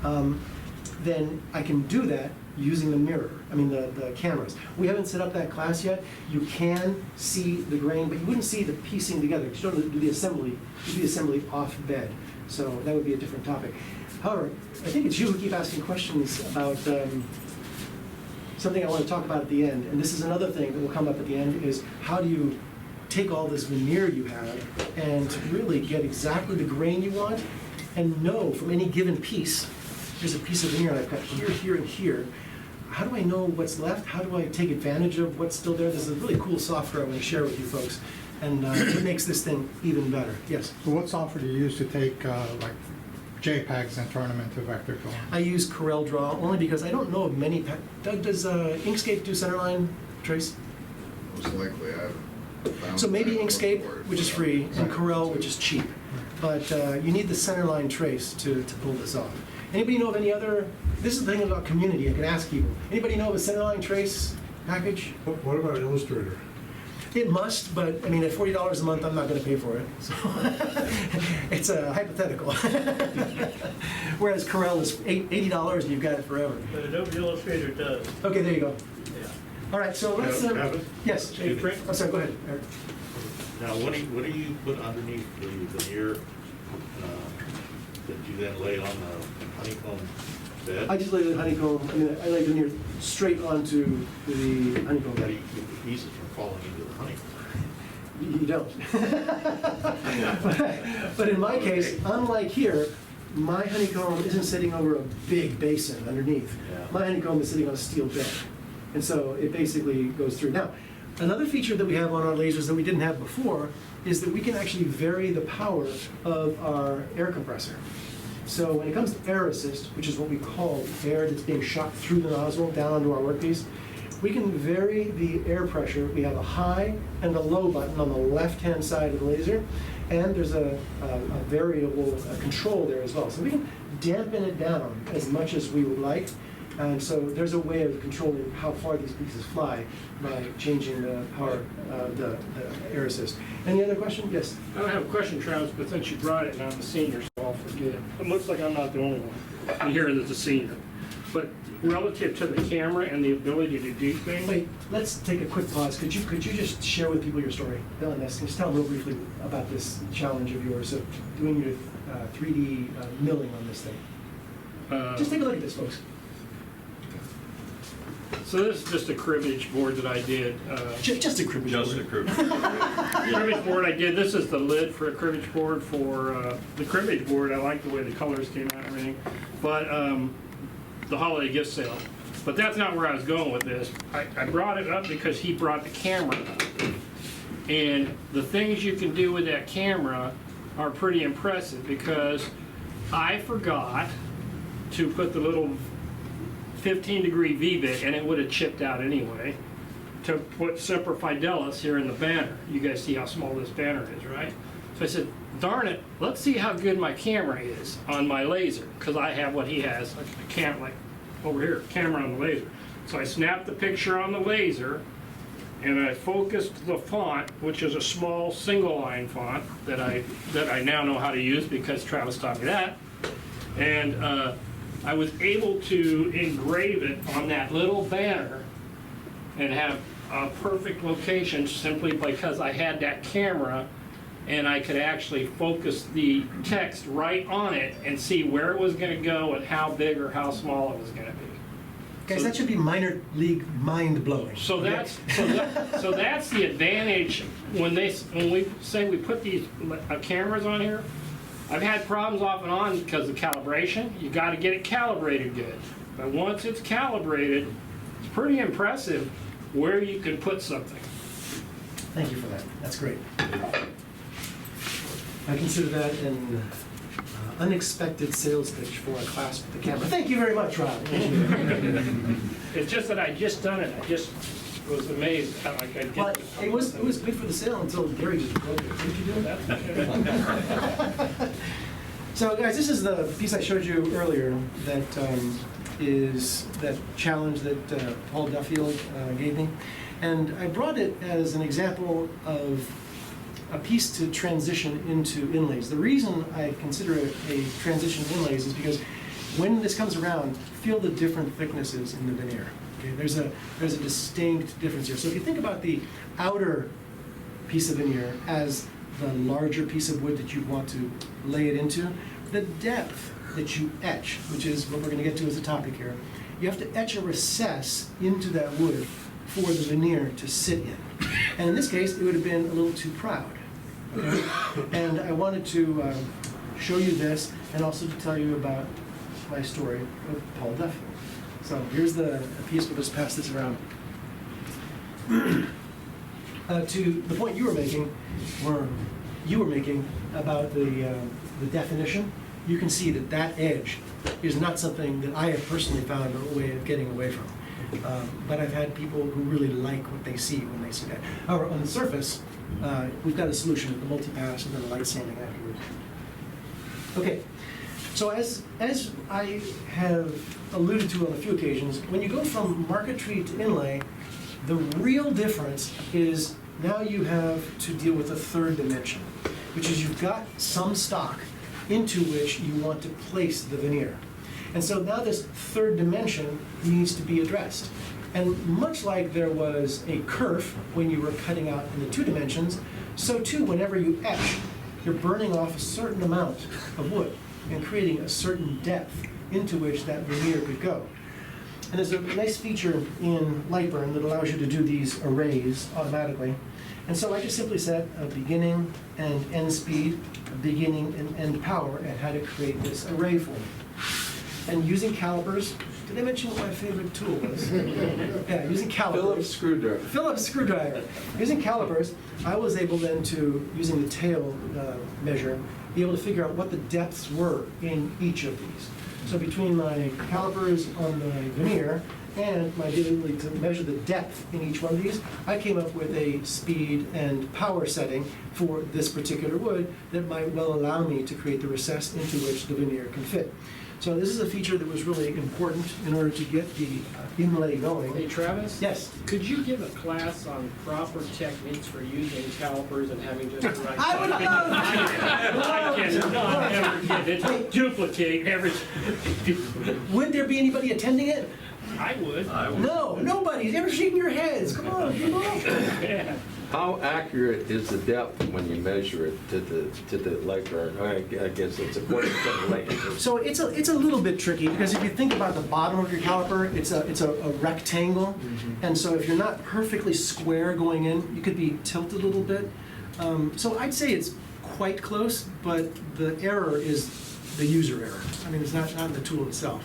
then I can do that using the cameras. We haven't set up that class yet. You can see the grain, but you wouldn't see the piecing together, because you don't do the assembly. You do the assembly off bed, so that would be a different topic. However, I think it's you who keep asking questions about something I want to talk about at the end, and this is another thing that will come up at the end, is how do you take all this veneer you have and really get exactly the grain you want, and know from any given piece, here's a piece of veneer I've got here, here, and here. How do I know what's left? How do I take advantage of what's still there? This is a really cool software I want to share with you folks, and it makes this thing even better. Yes? So what software do you use to take like JPEGs and turn them into vector drawing? I use CorelDRAW only because I don't know of many. Doug, does Inkscape do centerline trace? Most likely, I've found. So maybe that Inkscape, before, which is but free, and I- Corel, which is cheap. But you need the centerline trace to pull this off. Anybody know of any other, this is the thing about community, I can ask people. Anybody know of a centerline trace package? What about Illustrator? It must, but I mean, at $40 a month, I'm not gonna pay for it. So it's a hypothetical. Whereas Corel is $80 and you've got it forever. But Adobe Illustrator does. Okay, there you go. Yeah. All right, so let's, Kevin? yes, Excuse me? I'm sorry, go ahead, Eric. Now, what do you put underneath the veneer that you then lay on the honeycomb bed? I just lay the honeycomb, I lay veneer straight onto the honeycomb How do bed. you keep the pieces from falling into the honeycomb? You don't. But in my case, unlike here, my honeycomb isn't sitting over a big basin underneath. Yeah. My honeycomb is sitting on a steel bed. And so it basically goes through. Now, another feature that we have on our lasers that we didn't have before is that we can actually vary the power of our air compressor. So when it comes to air assist, which is what we call air that's being shot through the nozzle down onto our workpiece, we can vary the air pressure. We have a high and a low button on the left-hand side of the laser, and there's a variable control there as well. So we can dampen it down as much as we would like, and so there's a way of controlling how far these pieces fly by changing the power of the air assist. Any other question? Yes? I don't have a question, Travis, but since you brought it and I'm a senior, so I'll forget. It looks like I'm not the only one in here that's a senior. But relative to the camera and the ability to do things, Wait, let's take a quick pause. Could you just share with people your story? Bill and Ness, just tell them real briefly about this challenge of yours of doing your 3D milling on this thing. Just take a look at this, folks. so this is just a cribbage board that I did. Just a cribbage board. Just a crew. Cribbage board I did, this is the lid for a cribbage board. For the cribbage board, I like the way the colors came out and everything. But the holiday gift sale. But that's not where I was going with this. I brought it up because he brought the camera up. And the things you can do with that camera are pretty impressive, because I forgot to put the little 15-degree V-bit, and it would have chipped out anyway, to put Semper Fidelis here in the banner. You guys see how small this banner is, right? So I said, darn it, let's see how good my camera is on my laser, because I have what he has, like a like over here, camera on the laser. So I snapped the picture on the laser, and I focused the font, which is a small single line font that I now know how to use because Travis taught me that. And I was able to engrave it on that little banner and have a perfect location simply because I had that camera and I could actually focus the text right on it and see where it was going to go and how big or how small it was going to be. Guys, that should be minor league mind-blowing. So that's the advantage when we say we put these cameras on here. I've had problems off and on because of calibration. You got to get it calibrated good. But once it's calibrated, it's pretty impressive where you can put something. Thank you for that. That's great. I consider that an unexpected sales pitch for a class with the camera. Thank you very much, Rob. It's just that I just done it. I just was amazed how I could Well, get it was good for the sale until Gary just broke it. Did you do that? So, guys, this is the piece I showed you earlier that is that challenge that Paul Duffield gave me. And I brought it as an example of a piece to transition into inlays. The reason I consider it a transition to inlays is because when this comes around, feel the different thicknesses in the veneer. Okay, there's a distinct difference here. So if you think about the outer piece of veneer as the larger piece of wood that you want to lay it into, the depth that you etch, which is what we're going to get to as a topic here, you have to etch a recess into that wood for the veneer to sit in. And in this case, it would have been a little too proud. Okay? And I wanted to show you this and also to tell you about my story of Paul Duffield. So here's the piece. We'll just pass this around. To the point you were making about the definition, you can see that that edge is not something that I have personally found a way of getting away from. But I've had people who really like what they see when they see that. However, on the surface, we've got a solution with the multi-pass and then the light sanding afterwards. Okay, so as I have alluded to on a few occasions, when you go from marquetry to inlay, the real difference is now you have to deal with a third dimension, which is you've got some stock into which you want to place the veneer. And so now this third dimension needs to be addressed. And much like there was a kerf when you were cutting out in the 2 dimensions, so too whenever you etch, you're burning off a certain amount of wood and creating a certain depth into which that veneer could go. And there's a nice feature in Lightburn that allows you to do these arrays automatically. And so I just simply set a beginning and end speed, a beginning and end power, and how to create this array for me. And using calipers, did I mention what my favorite tool was? Yeah, using calipers. Phillips screwdriver. Phillips screwdriver. Using calipers, I was able then to, using the tail measure, be able to figure out what the depths were in each of these. So between my calipers on the veneer and my ability to measure the depth in each one of these, I came up with a speed and power setting for this particular wood that might well allow me to create the recess into which the veneer can fit. So this is a feature that was really important in order to get the inlay going. Hey, Travis? Yes? Could you give a class on proper techniques for using calipers and having just the right... I would love I cannot ever get it to duplicate everything. Would there be anybody attending it? I would. No, nobody's ever shaking your heads. Come on, people. Yeah. How accurate is the depth when you measure it to the Lightburn? I guess it's according to the length. So it's a little bit tricky because if you think about the bottom of your caliper, it's a rectangle, and so if you're not perfectly square going in, you could be tilted a little bit. So I'd say it's quite close, but the error is the user error. I mean, it's not the tool itself.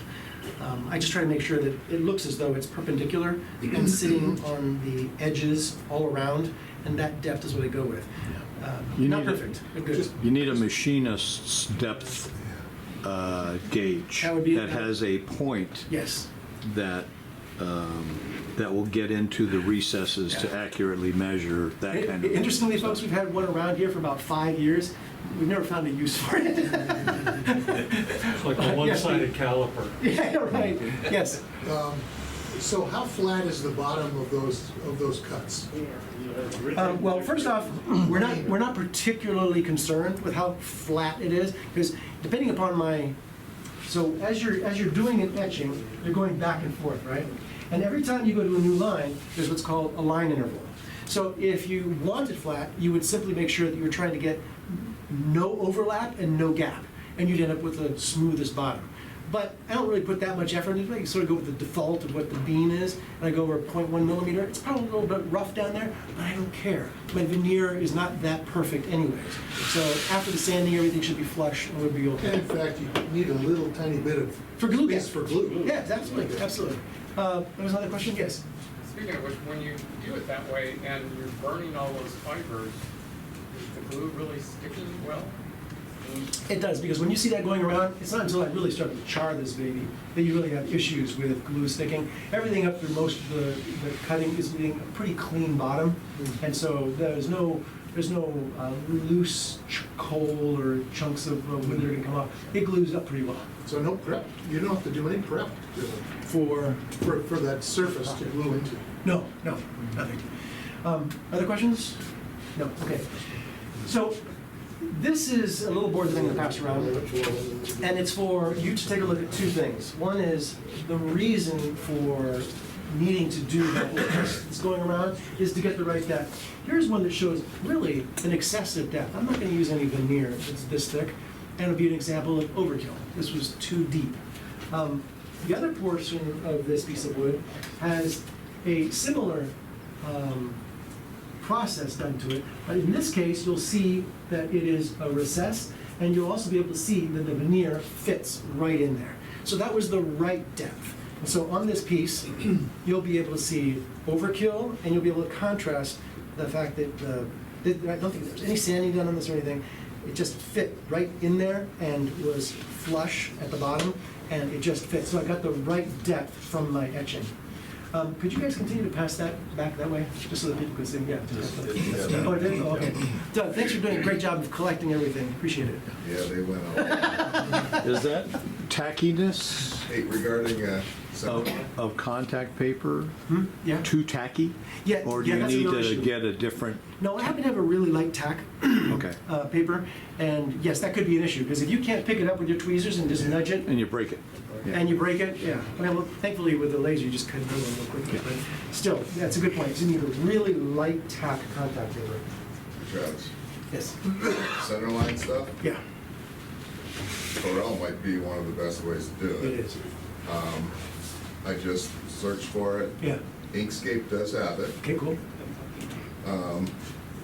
I just try to make sure that it looks as though it's perpendicular and sitting on the edges all around, and that depth is what I go with. Not perfect, but good. You need a machinist's depth gauge that has a point. Yes. That will get into the recesses to accurately measure that kind of. Interestingly, folks, we've had one around here for about 5 years. We've never found a use for it. It's like a one-sided caliper. Yeah, right. Yes. So how flat is the bottom of those cuts? Well, first off, we're not particularly concerned with how flat it is, because depending upon so as you're doing an etching, you're going back and forth, right? And every time you go to a new line, there's what's called a line interval. So if you want it flat, you would simply make sure that you were trying to get no overlap and no gap, and you'd end up with the smoothest bottom. But I don't really put that much effort into it. I sort of go with the default of what the beam is, and I go over 0.1 millimeter. It's probably a little bit rough down there, but I don't care. My veneer is not that perfect anyways. So after the sanding, everything should be flush and would be okay. And in fact, you need a little tiny bit of For glue, space yeah. for glue. Yeah, absolutely, absolutely. There was another question? Yes? Speaking of which, when you do it that way and you're burning all those fibers, is the glue really sticking well? It does, because when you see that going around, it's not until I really start to char this baby that you really have issues with glue sticking. Everything up through most of the cutting is getting a pretty clean bottom, and so there's no loose coal or chunks of wood that are gonna come off. It glues up pretty well. So no prep, you don't have to do any prep really, for that surface to glue into. No, nothing. Other questions? No, okay. So this is a little board that I'm going to pass around, and it's for you to take a look at two things. One is the reason for needing to do that little test that's going around is to get the right depth. Here's one that shows really an excessive depth. I'm not going to use any veneer that's this thick, and it'll be an example of overkill. This was too deep. The other portion of this piece of wood has a similar process done to it, but in this case you'll see that it is a recess, and you'll also be able to see that the veneer fits right in there. So that was the right depth. And so on this piece you'll be able to see overkill, and you'll be able to contrast the fact that I don't think there's any sanding done on this or anything. It just fit right in there and was flush at the bottom, and it just fit. So I got the right depth from my etching. Could you guys continue to pass that back that way, just so that people can see? Yeah. Oh, it did? Oh, okay. Doug, thanks for doing a great job of collecting everything. Appreciate it. Yeah, they went all. Is that tackiness Hey, regarding, of contact paper Yeah. too tacky? Yeah, Or do yeah, you that's need another to issue. get a different, No, I happen to have a really light tack okay, paper, and yes, that could be an issue, because if you can't pick it up with your tweezers and just nudge it, and you break it? Yeah. and you break it, yeah. Well, thankfully with the laser, you just cut it over real quickly, but still, that's a good point. You need a really light tack contact paper. Travis, Yes. center line stuff, Yeah, Corel might be one of the best ways to do it it. is. I just searched for it. Yeah. Inkscape does have it. Okay, cool.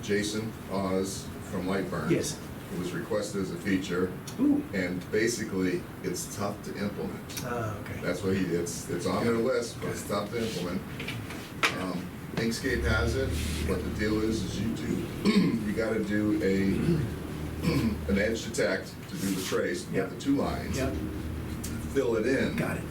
Jason Oz from Lightburn. Yes. It was requested as a feature, Ooh. and basically, it's tough to implement. Okay. That's what it's on their list, but it's tough to implement. Inkscape has it, but the deal is you gotta do an edge detect to do the trace, Yep. get the two lines. Yep. Fill it in. Got it.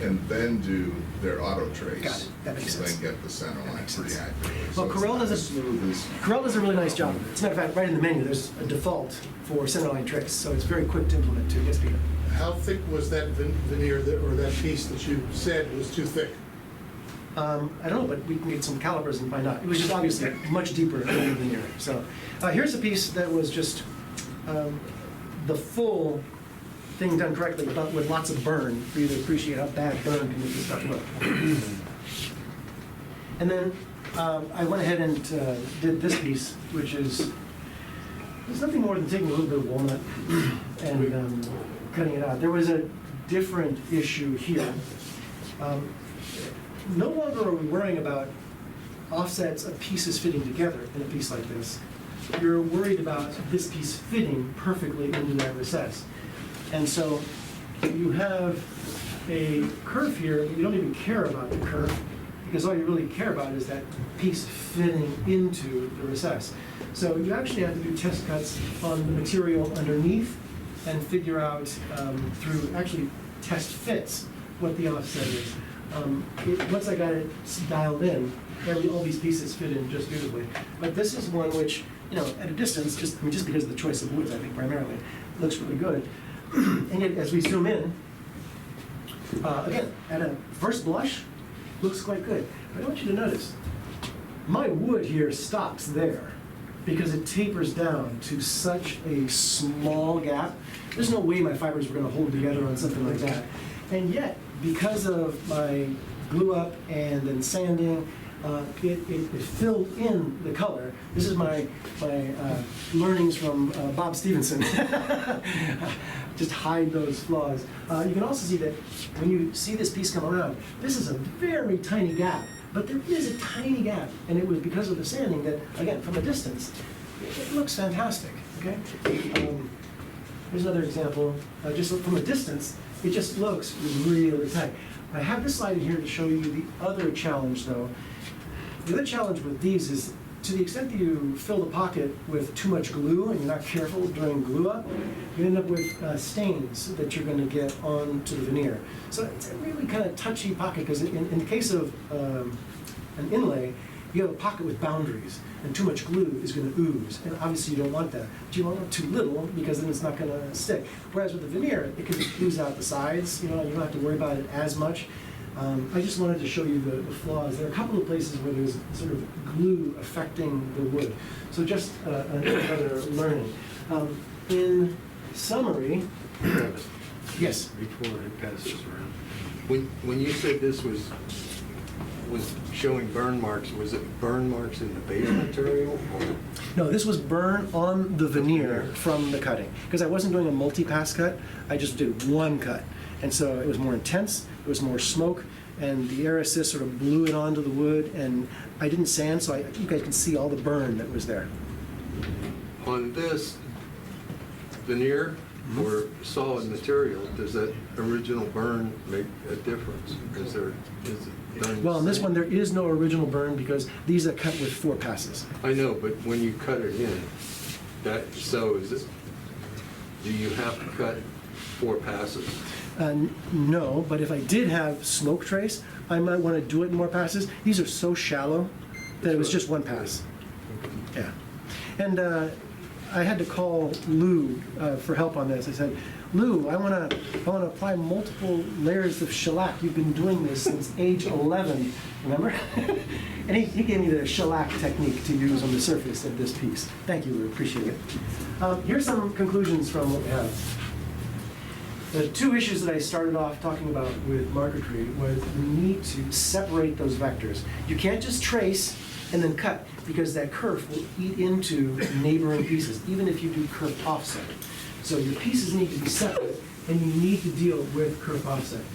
And then do their auto trace. Got it. That makes sense. Then get the center line makes pretty sense. accurately. Well, So it's Corel not does as smooth as. Corel does a really nice job. As a matter of fact, right in the menu, there's a default for centerline trace, so it's very quick to implement too. Yes, Peter? How thick was that veneer or that piece that you said was too thick? I don't know, but we can get some calipers and find out. It was just obviously much deeper than the veneer. So here's a piece that was just the full thing done correctly, but with lots of burn, for you to appreciate how bad burn can make this stuff look. And then I went ahead and did this piece, which is, it's nothing more than taking a little bit of walnut and cutting it out. There was a different issue here. No longer are we worrying about offsets of pieces fitting together in a piece like this. You're worried about this piece fitting perfectly into that recess. And so you have a curve here, but you don't even care about the curve, because all you really care about is that piece fitting into the recess. So you actually have to do test cuts on the material underneath and figure out through actually test fits what the offset is. Once I got it dialed in, all these pieces fit in just beautifully. But this is one which, at a distance, just because of the choice of woods, I think primarily, looks really good. And yet, as we zoom in, again, at a first blush, looks quite good. But I want you to notice, my wood here stops there because it tapers down to such a small gap. There's no way my fibers were going to hold together on something like that. And yet, because of my glue up and then sanding, it filled in the color. This is my learnings from Bob Stevenson. Just hide those flaws. You can also see that when you see this piece come around, this is a very tiny gap, but there is a tiny gap, and it was because of the sanding that, again, from a distance, it looks fantastic, okay? Here's another example. Just from a distance, it just looks really tight. I have this slide in here to show you the other challenge, though. The other challenge with these is, to the extent that you fill the pocket with too much glue and you're not careful during glue up, you end up with stains that you're going to get onto the veneer. So it's a really kind of touchy pocket, because in the case of an inlay, you have a pocket with boundaries, and too much glue is going to ooze, and obviously you don't want that. But you don't want too little, because then it's not going to stick. Whereas with the veneer, it can just ooze out the sides. You don't have to worry about it as much. I just wanted to show you the flaws. There are a couple of places where there's sort of glue affecting the wood. So just another learning. In summary, yes? Before it passes around. When you said this was showing burn marks, was it burn marks in the base material? Or? No, this was burn on the veneer from the cutting. Because I wasn't doing a multi-pass cut, I just did one cut. And so it was more intense, it was more smoke, and the air assist sort of blew it onto the wood, and I didn't sand, so you guys can see all the burn that was there. On this veneer or solid material, does that original burn make a difference? Is it done? Well, on this one, there is no original burn, because these are cut with 4 passes. I know, but when you cut it in, do you have to cut 4 passes? No, but if I did have smoke trace, I might want to do it in more passes. These are so shallow that it was just 1 pass. Yeah. And I had to call Lou for help on this. I said, Lou, I want to apply multiple layers of shellac. You've been doing this since age 11, remember? And he gave me the shellac technique to use on the surface of this piece. Thank you, Lou, appreciate it. Here's some conclusions from what we have. The 2 issues that I started off talking about with marquetry was the need to separate those vectors. You can't just trace and then cut, because that kerf will eat into neighboring pieces, even if you do kerf offset. So your pieces need to be separate, and you need to deal with kerf offset.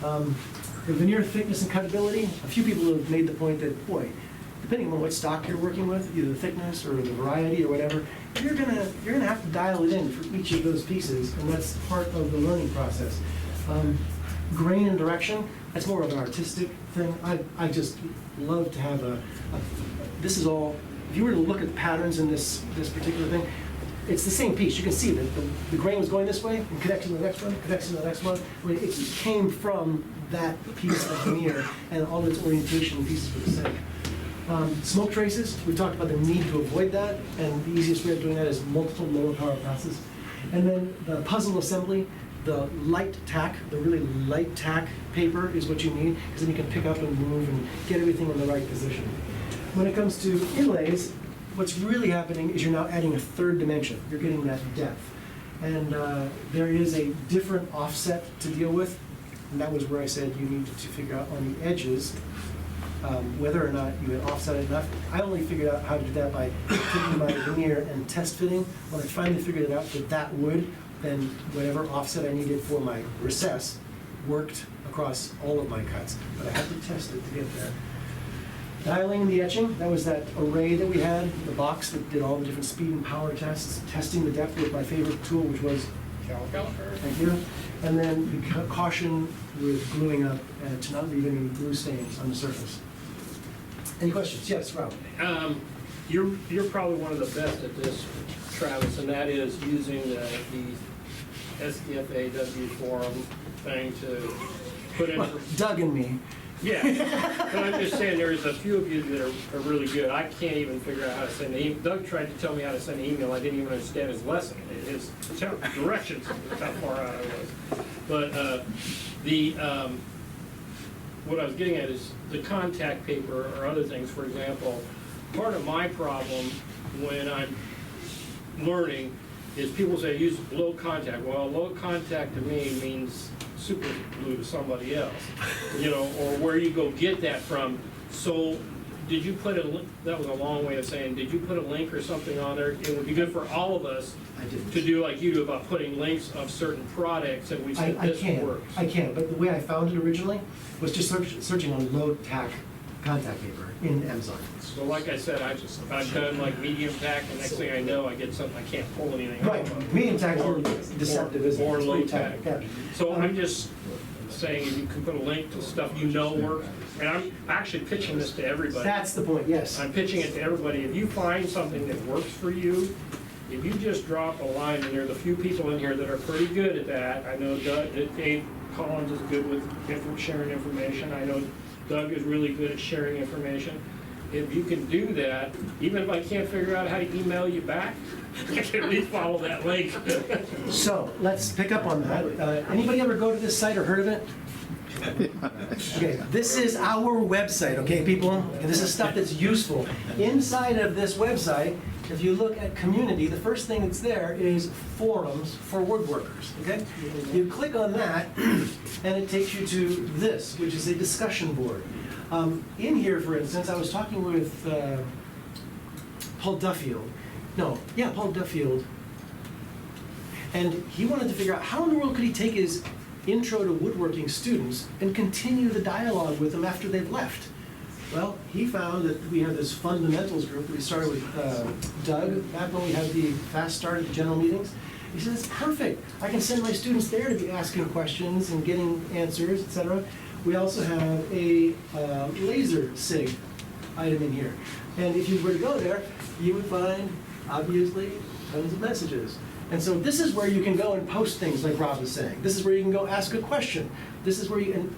The veneer thickness and cutability, a few people have made the point that, boy, depending on what stock you're working with, either the thickness or the variety or whatever, you're gonna have to dial it in for each of those pieces, and that's part of the learning process. Grain and direction, that's more of an artistic thing. I just love to have this is all, if you were to look at the patterns in this particular thing, it's the same piece. You can see that the grain was going this way and connecting to the next one, connecting to the next one. I mean, it came from that piece of veneer, and all its orientation pieces were the same. Smoke traces, we talked about the need to avoid that, and the easiest way of doing that is multiple lower power passes. And then the puzzle assembly, the light tack, the really light tack paper is what you need, because then you can pick up and move and get everything in the right position. When it comes to inlays, what's really happening is you're now adding a 3rd dimension. You're getting that depth. And there is a different offset to deal with, and that was where I said you needed to figure out on the edges whether or not you had offset it enough. I only figured out how to do that by taking my veneer and test fitting. When I finally figured it out for that wood, then whatever offset I needed for my recess worked across all of my cuts. But I had to test it to get there. Dialing the etching, that was that array that we had, the box that did all the different speed and power tests. Testing the depth with my favorite tool, which was caliper. Thank you. And then the caution with gluing up to not leave any glue stains on the surface. Any questions? Yes, Rob. You're probably one of the best at this, Travis, and that is using the SDFWA forum thing to put in. Well, Doug and me. Yeah, but I'm just saying there's a few of you that are really good. I can't even figure out how to send an email. Doug tried to tell me how to send an email. I didn't even understand his lesson. His directions, how far out I was. But what I was getting at is the contact paper or other things, for example. Part of my problem when I'm learning is people say use low contact. Well, low contact to me means super glue to somebody else, or where you go get that from So, did you put that was a long way of saying, did you put a link or something on there? It would be good for all of us I didn't. to do like you do about putting links of certain products that we said I this can, works. I can, but the way I found it originally was just searching on low tack contact paper in Amazon. So like I said, I've done like medium tack, and next thing I know, I get something, I can't pull anything Right, off. medium tack is a little deceptive, isn't it? Or It's low pretty tack. yeah. So I'm just saying, if you can put a link to stuff you know works, and I'm actually pitching this to everybody. That's the point, yes. I'm pitching it to everybody. If you find something that works for you, if you just drop a line, and there's a few people in here that are pretty good at that. I know Dave Collins is good with sharing information. I know Doug is really good at sharing information. If you can do that, even if I can't figure out how to email you back, I can at least follow that link. So, let's pick up on that. Anybody ever go to this site or heard of it? Okay, this is our website, okay, people? And this is stuff that's useful. Inside of this website, if you look at community, the first thing that's there is forums for woodworkers, okay? You click on that, and it takes you to this, which is a discussion board. In here, for instance, I was talking with Paul Duffield. Paul Duffield. And he wanted to figure out how in the world could he take his intro to woodworking students and continue the dialogue with them after they've left. Well, he found that we have this fundamentals group that we started with Doug back when we had the fast start at the general meetings. He said, it's perfect. I can send my students there to be asking questions and getting answers, etc. We also have a laser SIG item in here. And if you were to go there, you would find, obviously, tons of messages. And so this is where you can go and post things like Rob was saying. This is where you can go ask a question. This is where you, and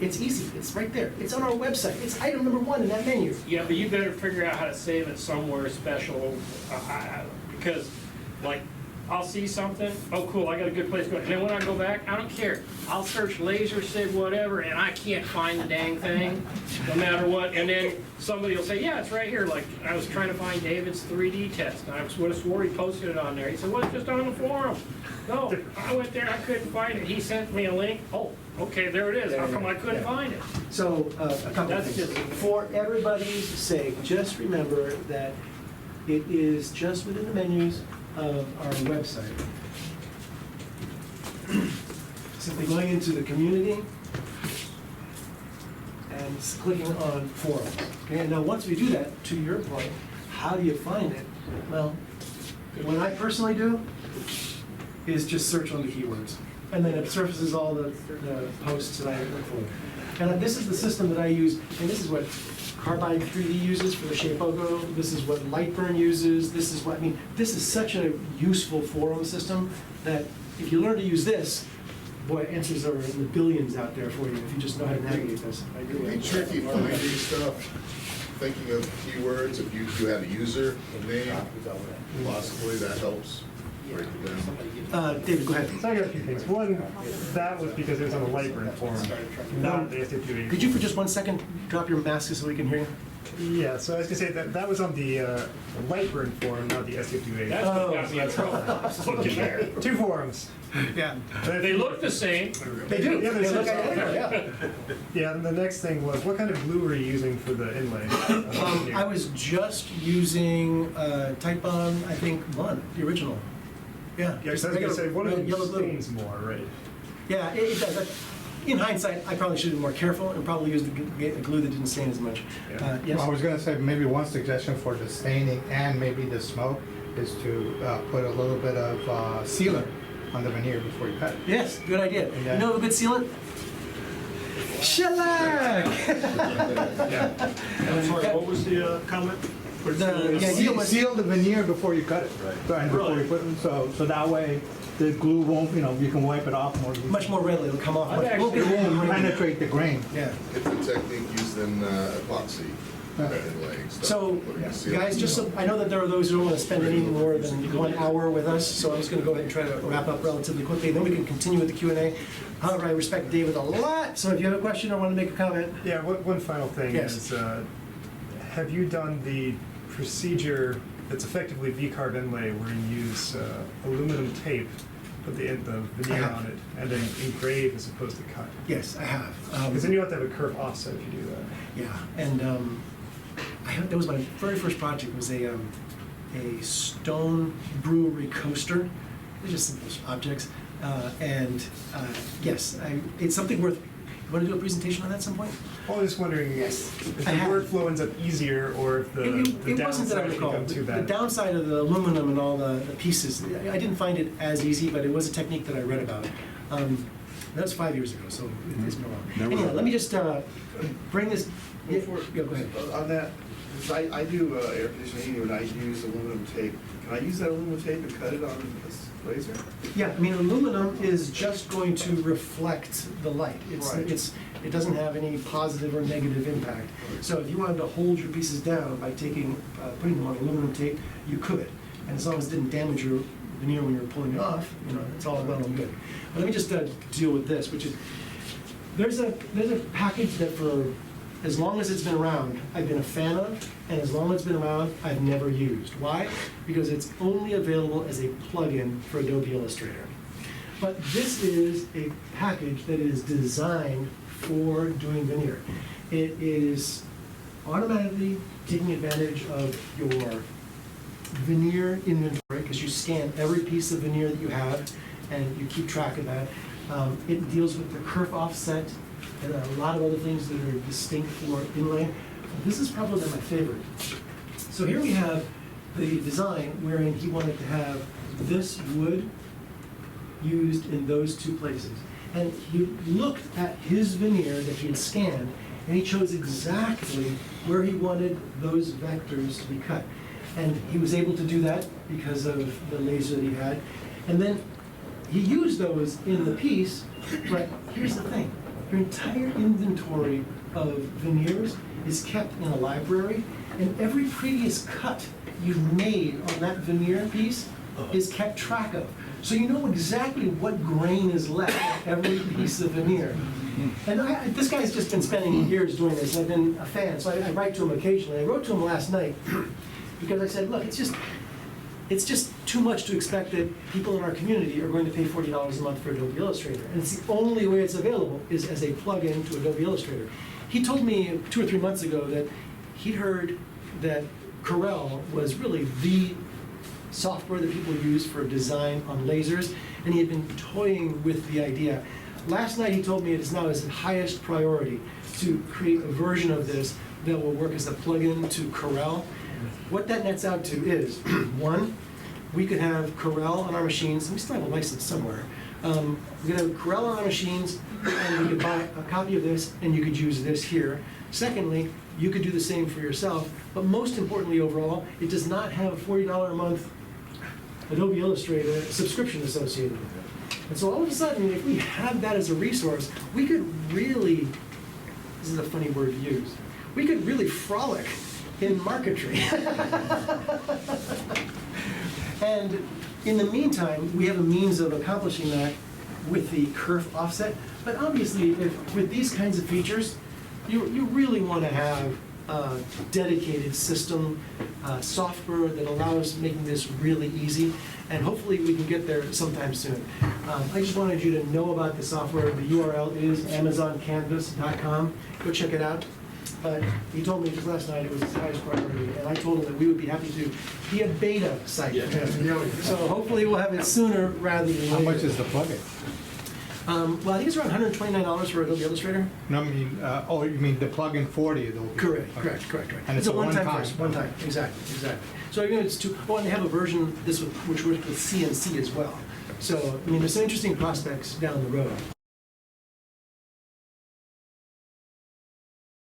it's easy, it's right there. It's on our website. It's item number 1 in that menu. Yeah, but you better figure out how to save it somewhere special, because, like, I'll see something, oh cool, I got a good place to go. And then when I go back, I don't care. I'll search laser, SIG, whatever, and I can't find the dang thing, no matter what. And then somebody will say, yeah, it's right here. Like, I was trying to find David's 3D test, and I would have swore he posted it on there. He said, well, it's just on the forum. No, I went there, I couldn't find it. He sent me a link. Oh, okay, there it is. How come I couldn't find it? So, a couple of things. For everybody's sake, just remember that it is just within the menus of our website. Simply going into the community and clicking on forums. Okay, and now once we do that, to your point, how do you find it? Well, what I personally do is just search on the keywords. And then it surfaces all the posts that I look for. And this is the system that I use, and this is what Carbide 3D uses for the Shapeogo. This is what Lightburn uses. This is what, I mean, this is such a useful forum system that if you learn to use this, boy, answers are in the billions out there for you if you just know how to navigate this. It can be tricky finding stuff, thinking of keywords. If you had a user name, possibly that helps break it down. David, go ahead. So I got a few things. One, that was because it was on the Lightburn forum, not the SDFWA. Could you for just 1 second drop your mask so we can hear you? Yeah, so I was gonna say that was on the Lightburn forum, not the SDFWA. That's what got me in trouble. Looking there. 2 forums. Yeah. They look the same. They do. Yeah, They look identical, yeah. Yeah, and the next thing was, what kind of glue were you using for the inlay? I was just using Type Bond, I think, 1, the original. Yeah. Yeah, so I was gonna say, one of them yellow glue. stains more, right? Yeah, it does. In hindsight, I probably should have been more careful and probably used the glue that didn't stain as much. Yes? I was gonna say, maybe one suggestion for the staining and maybe the smoke is to put a little bit of sealer on the veneer before you cut it. Yes, good idea. And You then- know a good sealant? Shellac! I'm sorry, what was the comment? The idea was Seal the veneer before you cut it. Right. And before you put it, so that way the glue won't, you can wipe it off more easily. much more readily. It'll come off. It won't penetrate the grain. Yeah. It's a technique used in epoxy inlaying stuff. So, guys, just so, I know that there are those who don't want to spend any more than 1 hour with us, so I'm just going to go ahead and try to wrap up relatively quickly, and then we can continue with the Q&A. However, I respect David a lot, so if you have a question or want to make a comment. Yeah, one final thing Yes. is, have you done the procedure that's effectively V-carb inlay where you use aluminum tape put the veneer on it and then engrave as opposed to cut. Yes, I have. Because then you have to have a kerf offset if you do that. Yeah, and that was my very first project. Was a stone brewery coaster. They're just simple objects, yes, it's something worth. You want to do a presentation on that at some point? Well, I was just wondering Yes, if the I have. workflow ends up easier or if the It wasn't that I downsides recall. become too The bad. downside of the aluminum and all the pieces, I didn't find it as easy, but it was a technique that I read about. That was 5 years ago, so it's been a while. Never Anyway, mind. let me just bring this. Yeah, go ahead. On that, 'cause I do air conditioning and I use aluminum tape. Can I use that aluminum tape and cut it on this laser? Yeah, I mean, aluminum is just going to reflect the light. Right. It doesn't have any positive or negative impact. So if you wanted to hold your pieces down by putting them on aluminum tape, you could. And as long as it didn't damage your veneer when you were pulling it off, it's all well and good. But let me just deal with this, which is, there's a package that for as long as it's been around, I've been a fan of, and as long as it's been around, I've never used. Why? Because it's only available as a plugin for Adobe Illustrator. But this is a package that is designed for doing veneer. It is automatically taking advantage of your veneer inventory, because you scan every piece of veneer that you have, and you keep track of that. It deals with the Kerf Offset and a lot of other things that are distinct for inlay. This is probably my favorite. So here we have the design wherein he wanted to have this wood used in those two places. And he looked at his veneer that he had scanned, and he chose exactly where he wanted those vectors to be cut. And he was able to do that because of the laser that he had. And then he used those in the piece, but here's the thing. Your entire inventory of veneers is kept in a library, and every previous cut you've made on that veneer piece is kept track of. So you know exactly what grain is left on every piece of veneer. And this guy's just been spending years doing this. I've been a fan, so I write to him occasionally. I wrote to him last night because I said, look, it's just too much to expect that people in our community are going to pay $40 a month for Adobe Illustrator. And it's the only way it's available is as a plug-in to Adobe Illustrator. He told me 2 or 3 months ago that he'd heard that Corel was really the software that people use for design on lasers, and he had been toying with the idea. Last night he told me it is now his highest priority to create a version of this that will work as a plug-in to Corel. What that nets out to is, one, we could have Corel on our machines, and we still have a license somewhere. We could have Corel on our machines, and we could buy a copy of this, and you could use this here. Secondly, you could do the same for yourself, but most importantly overall, it does not have a $40 a month Adobe Illustrator subscription associated with it. And so all of a sudden, if we had that as a resource, we could really, this is a funny word to use, we could really frolic in marquetry. And in the meantime, we have a means of accomplishing that with the Kerf Offset. But obviously, with these kinds of features, you really want to have a dedicated system, software that allows making this really easy. And hopefully we can get there sometime soon. I just wanted you to know about the software. The URL is amazoncanvas.com. Go check it out. But he told me just last night it was his highest priority, and I told him that we would be happy to be a beta site for him. So hopefully we'll have it sooner rather than later. How much is the plugin? Well, I think it's around $129 for Adobe Illustrator. No, I mean, oh, you mean the plugin 40 Adobe? Correct. And it's a a one-time one-time. first, one time, exactly. So again, it's two. Oh, and they have a version which works with CNC as well. So I mean, there's some interesting prospects down the road.